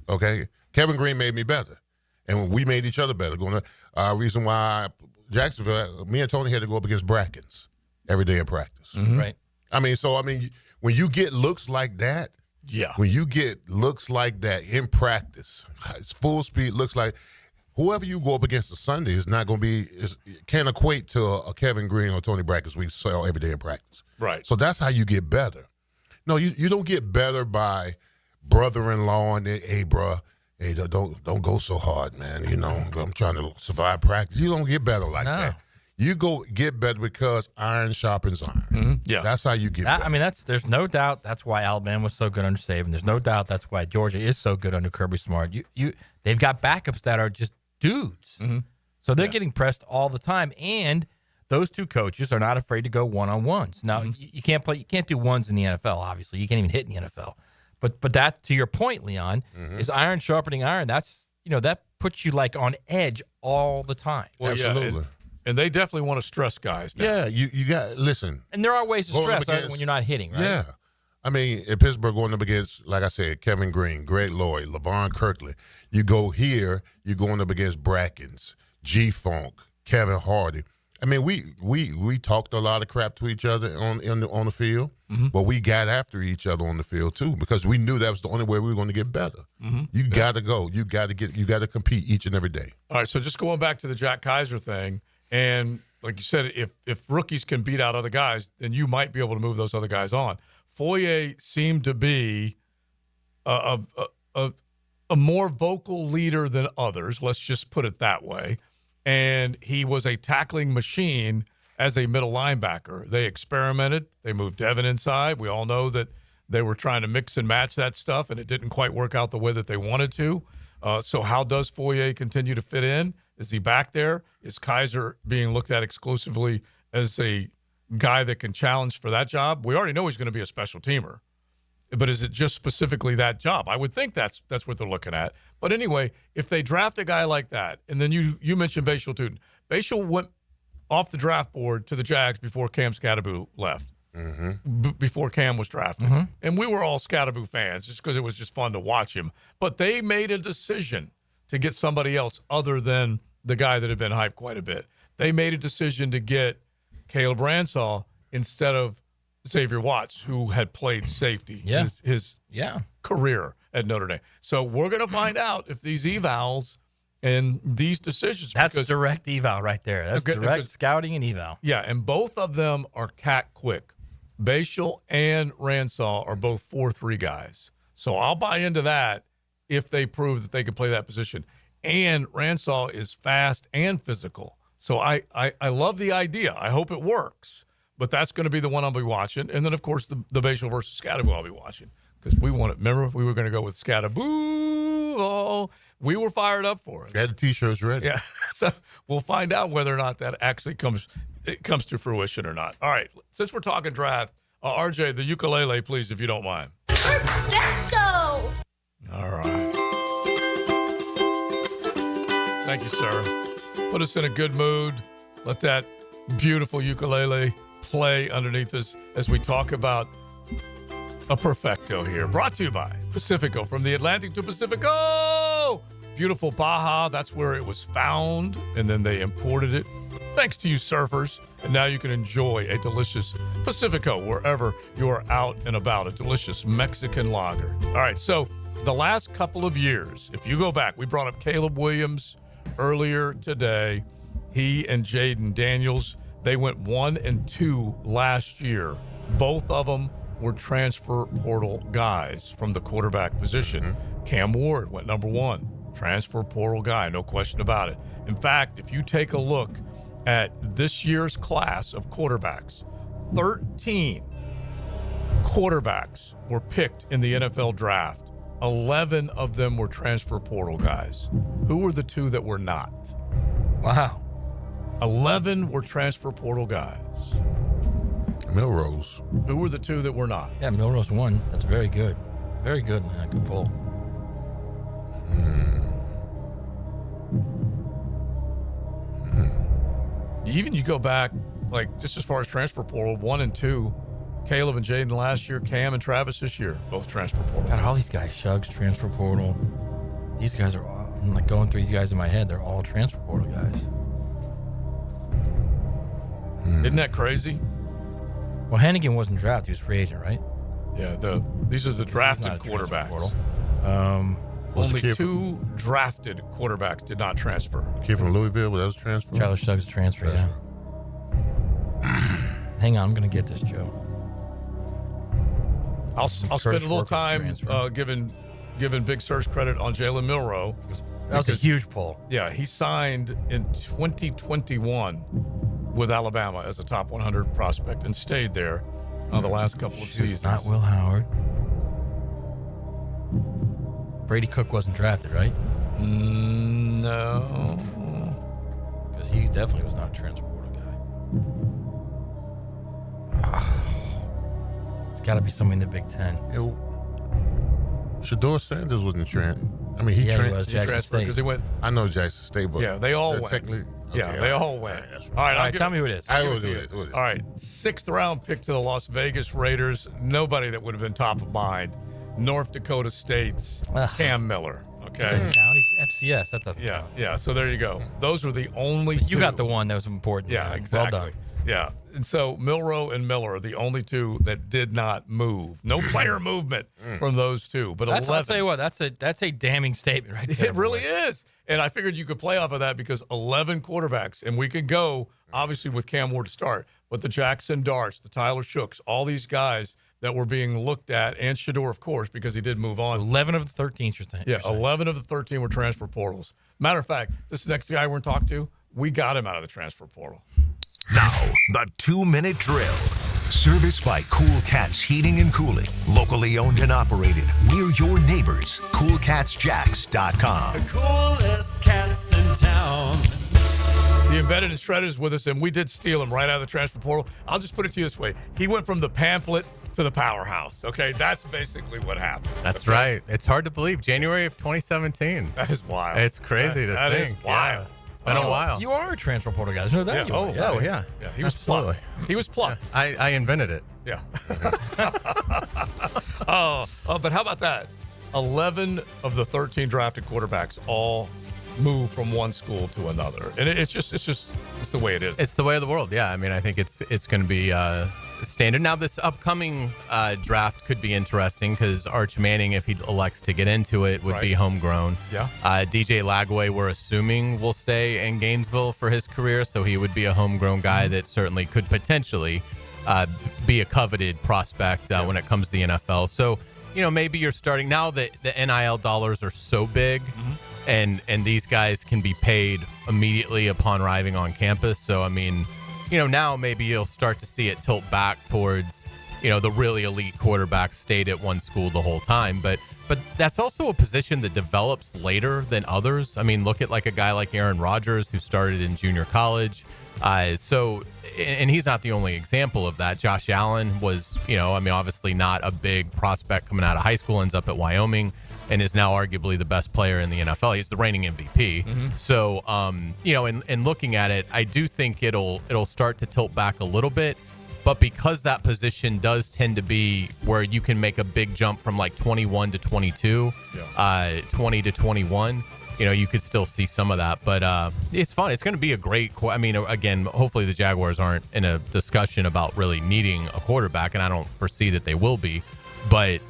Okay? Kevin Green made me better. And we made each other better. Reason why Jacksonville, me and Tony had to go up against Brackens every day in practice. Right. When you get looks like that, when you get looks like that in practice, it's full speed looks like whoever you go up against on Sunday is not going to be can't equate to a Kevin Green or Tony Brackens we saw every day in practice. Right. So that's how you get better. No, you don't get better by brother-in-law and hey, bro, hey, don't go so hard, man. I'm trying to survive practice. You don't get better like that. You go get better because iron sharpens iron. Yeah, that's how you get better. There's no doubt that's why Alabama was so good under Saban. There's no doubt that's why Georgia is so good under Kirby Smart. They've got backups that are just dudes, so they're getting pressed all the time. And those two coaches are not afraid to go one-on-ones. Now you can't do ones in the NFL. Obviously, you can't even hit in the NFL. But that, to your point, Leon, is iron sharpening iron. That's that puts you like on edge all the time. Well, absolutely. And they definitely want to stress guys now. Yeah, you got listen. And there are ways to stress when you're not hitting, right? Yeah. In Pittsburgh going up against, like I said, Kevin Green, Greg Lloyd, LeVon Kirkland. You go here, you're going up against Brackens, G-Funk, Kevin Hardy. We talked a lot of crap to each other on the field, but we got after each other on the field too because we knew that was the only way we were going to get better. You got to go. You got to compete each and every day. All right. So just going back to the Jack Kaiser thing, and like you said, if rookies can beat out other guys, then you might be able to move those other guys on. Foye seemed to be a more vocal leader than others. Let's just put it that way. And he was a tackling machine as a middle linebacker. They experimented. They moved Devin inside. We all know that they were trying to mix and match that stuff, and it didn't quite work out the way that they wanted to. So how does Foye continue to fit in? Is he back there? Is Kaiser being looked at exclusively as a guy that can challenge for that job? We already know he's going to be a special teamer. But is it just specifically that job? I would think that's what they're looking at. But anyway, if they draft a guy like that, and then you mentioned Bashal Tootin. Bashal went off the draft board to the Jags before Cam Skattebo left. before Cam was drafted. And we were all Scatterboo fans just because it was just fun to watch him. But they made a decision to get somebody else other than the guy that had been hyped quite a bit. They made a decision to get Caleb Ransall instead of Xavier Watts, who had played safety his career at Notre Dame. So we're going to find out if these evals and these decisions. That's direct eval right there. That's direct scouting and eval. Yeah, and both of them are cat quick. Bashal and Ransall are both 4.3 guys. So I'll buy into that if they prove that they can play that position. And Ransall is fast and physical. So I love the idea. I hope it works. But that's going to be the one I'll be watching. And then, of course, the Bashal versus Scatterboo I'll be watching. Because we want it. Remember, we were going to go with Scatterboo. Oh, we were fired up for it. Got the T-shirts ready. Yeah. So we'll find out whether or not that actually comes to fruition or not. All right. Since we're talking draft, RJ, the ukulele, please, if you don't mind. Perfecto! All right. Thank you, sir. Put us in a good mood. Let that beautiful ukulele play underneath us as we talk about a perfecto here. Brought to you by Pacifico. From the Atlantic to Pacifico. Beautiful Baja. That's where it was found. And then they imported it. Thanks to you surfers. And now you can enjoy a delicious Pacifico wherever you are out and about. A delicious Mexican lager. All right. So the last couple of years, if you go back, we brought up Caleb Williams earlier today. He and Jaden Daniels, they went 1-2 last year. Both of them were transfer portal guys from the quarterback position. Cam Ward went number 1, transfer portal guy, no question about it. In fact, if you take a look at this year's class of quarterbacks, 13 quarterbacks were picked in the NFL draft. 11 of them were transfer portal guys. Who were the 2 that were not? Wow. 11 were transfer portal guys. Milrose. Who were the 2 that were not? Yeah, Milrose won. That's very good. Very good. Good poll. Even you go back, like, just as far as transfer portal, 1 and 2, Caleb and Jaden last year, Cam and Travis this year, both transfer portal. God, all these guys, Shugs, transfer portal. These guys are all, I'm like going through these guys in my head. They're all transfer portal guys. Isn't that crazy? Well, Hennigan wasn't drafted. He was free agent, right? Yeah, these are the drafted quarterbacks. Only 2 drafted quarterbacks did not transfer. Kid from Louisville, that was transfer? Tyler Suggs transfer, yeah. Hang on, I'm going to get this, Joe. I'll spend a little time giving Big Surge credit on Jalen Milroe. That was a huge poll. Yeah, he signed in 2021 with Alabama as a top 100 prospect and stayed there the last couple of seasons. Not Will Howard. Brady Cook wasn't drafted, right? No. Because he definitely was not a transfer portal guy. It's got to be somebody in the Big Ten. Shador Sanders wasn't transferred. I mean, he was Jackson State because he went. I know Jackson State, but yeah, they all went. Technically, they all went. All right, tell me who it is. All right, 6th round pick to the Las Vegas Raiders. Nobody that would have been top of mind. North Dakota State's Cam Miller. Okay, that doesn't count. He's FCS. That doesn't count. Yeah. So there you go. Those were the only. So 2. you got the one that was important. Yeah, exactly. Well done. Yeah, and so Milroe and Miller are the only 2 that did not move. No player movement from those 2. But 11. I'll tell you what, that's a damning statement right there. It really is. And I figured you could play off of that because 11 quarterbacks, and we could go obviously with Cam Ward to start, but the Jackson Darts, the Tyler Shooks, all these guys that were being looked at, and Shador, of course, because he did move on. 11 of the 13. Yeah, 11 of the 13 were transfer portals. Matter of fact, this next guy we're going to talk to, we got him out of the transfer portal. Now, the 2-minute drill. Serviced by Cool Cats Heating and Cooling. Locally owned and operated. We're your neighbors. CoolCatsJacks.com. The coolest cats in town. The Embedded and Shredded is with us, and we did steal him right out of the transfer portal. I'll just put it to you this way. He went from the pamphlet to the powerhouse, okay? That's basically what happened. That's right. It's hard to believe. January of 2017. That is wild. It's crazy to think. That is wild. Yeah. It's been a while. You are a transfer portal guy. There's no doubt. Yeah. You are. Yeah, he was Absolutely. plucked. He was plucked. I invented it. Yeah. But how about that? 11 of the 13 drafted quarterbacks all move from one school to another, and it's the way it is. It's the way of the world. Yeah, I mean, I think it's going to be standard. Now, this upcoming draft could be interesting because Arch Manning, if he elects to get into it, would be homegrown. Yeah. DJ Lagway, we're assuming, will stay in Gainesville for his career, so he would be a homegrown guy that certainly could potentially be a coveted prospect when it comes to the NFL. So, maybe you're starting now that the NIL dollars are so big. And these guys can be paid immediately upon arriving on campus. So, I mean, now maybe you'll start to see it tilt back towards, the really elite quarterbacks stayed at one school the whole time. But that's also a position that develops later than others. I mean, look at like a guy like Aaron Rodgers who started in junior college. And he's not the only example of that. Josh Allen was, obviously not a big prospect coming out of high school, ends up at Wyoming, and is now arguably the best player in the NFL. He's the reigning MVP. So, in looking at it, I do think it'll start to tilt back a little bit. But because that position does tend to be where you can make a big jump from like 21 to 22, 20 to 21, you could still see some of that. But it's fun. It's going to be a great again, hopefully the Jaguars aren't in a discussion about really needing a quarterback, and I don't foresee that they will be. But,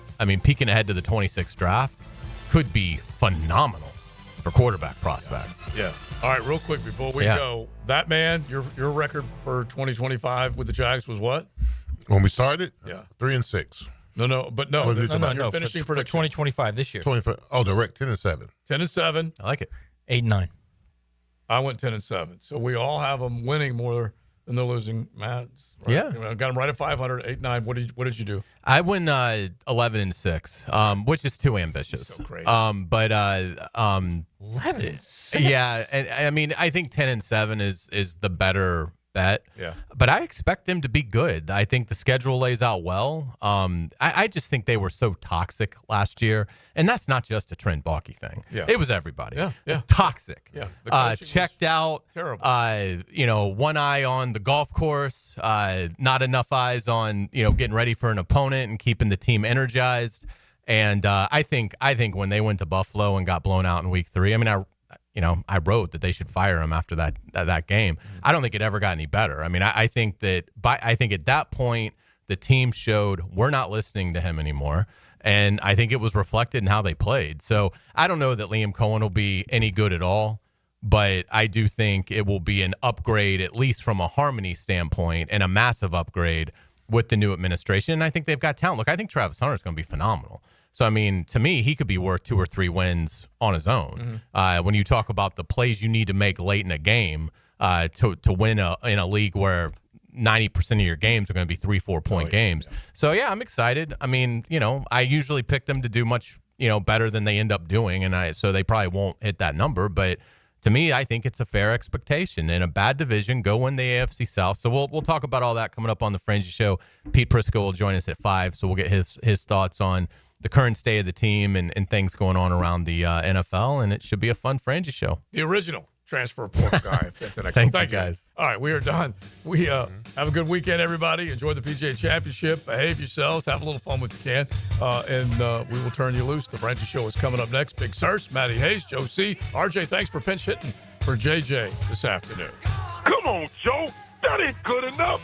peeking ahead to the 26th draft, could be phenomenal for quarterback prospects. Yeah. All right, real quick before we go, that man, your record for 2025 with the Jags was what? When we started? Yeah. 3-6. No. No. Finishing for 2025 this year. 25. Oh, direct 10-7. 10-7. I like it. 8-9. I went 10-7. So we all have them winning more than they're losing. Matt, right? Yeah. Got them right at 500, 8-9. What did you do? I went 11-6, which is too ambitious. So crazy. 11-6. Yeah, and I think 10-7 is the better bet. Yeah. But I expect them to be good. I think the schedule lays out well. I just think they were so toxic last year, and that's not just a Trent Baalke thing. Yeah. It was everybody. Yeah. Toxic. Yeah. The coaching checked out. Terrible. One eye on the golf course, not enough eyes on, getting ready for an opponent and keeping the team energized. And I think when they went to Buffalo and got blown out in week 3, I wrote that they should fire him after that game. I don't think it ever got any better. I think at that point the team showed we're not listening to him anymore, and I think it was reflected in how they played. So I don't know that Liam Cohen will be any good at all, but I do think it will be an upgrade, at least from a harmony standpoint, and a massive upgrade with the new administration. And I think they've got talent. Look, I think Travis Hunter is going to be phenomenal. So, to me, he could be worth 2 or 3 wins on his own. When you talk about the plays you need to make late in a game to win in a league where 90% of your games are going to be 3-4 point games. Yeah. So, yeah, I'm excited. I usually pick them to do much, better than they end up doing. And so they probably won't hit that number. But to me, I think it's a fair expectation. In a bad division, go win the AFC South. So we'll talk about all that coming up on the Fringy Show. Pete Prisco will join us at 5. So we'll get his thoughts on the current state of the team and things going on around the NFL, and it should be a fun Frangie show. The original transfer portal guy. Thank you, guys. All right, we are done. We have a good weekend, everybody. Enjoy the PGA Championship. Behave yourselves. Have a little fun with you can. And we will turn you loose. The Frangie Show is coming up next. Big Search, Matty Hayes, Joe C. RJ, thanks for pinch hitting for JJ this afternoon. Come on, Joe. That ain't good enough.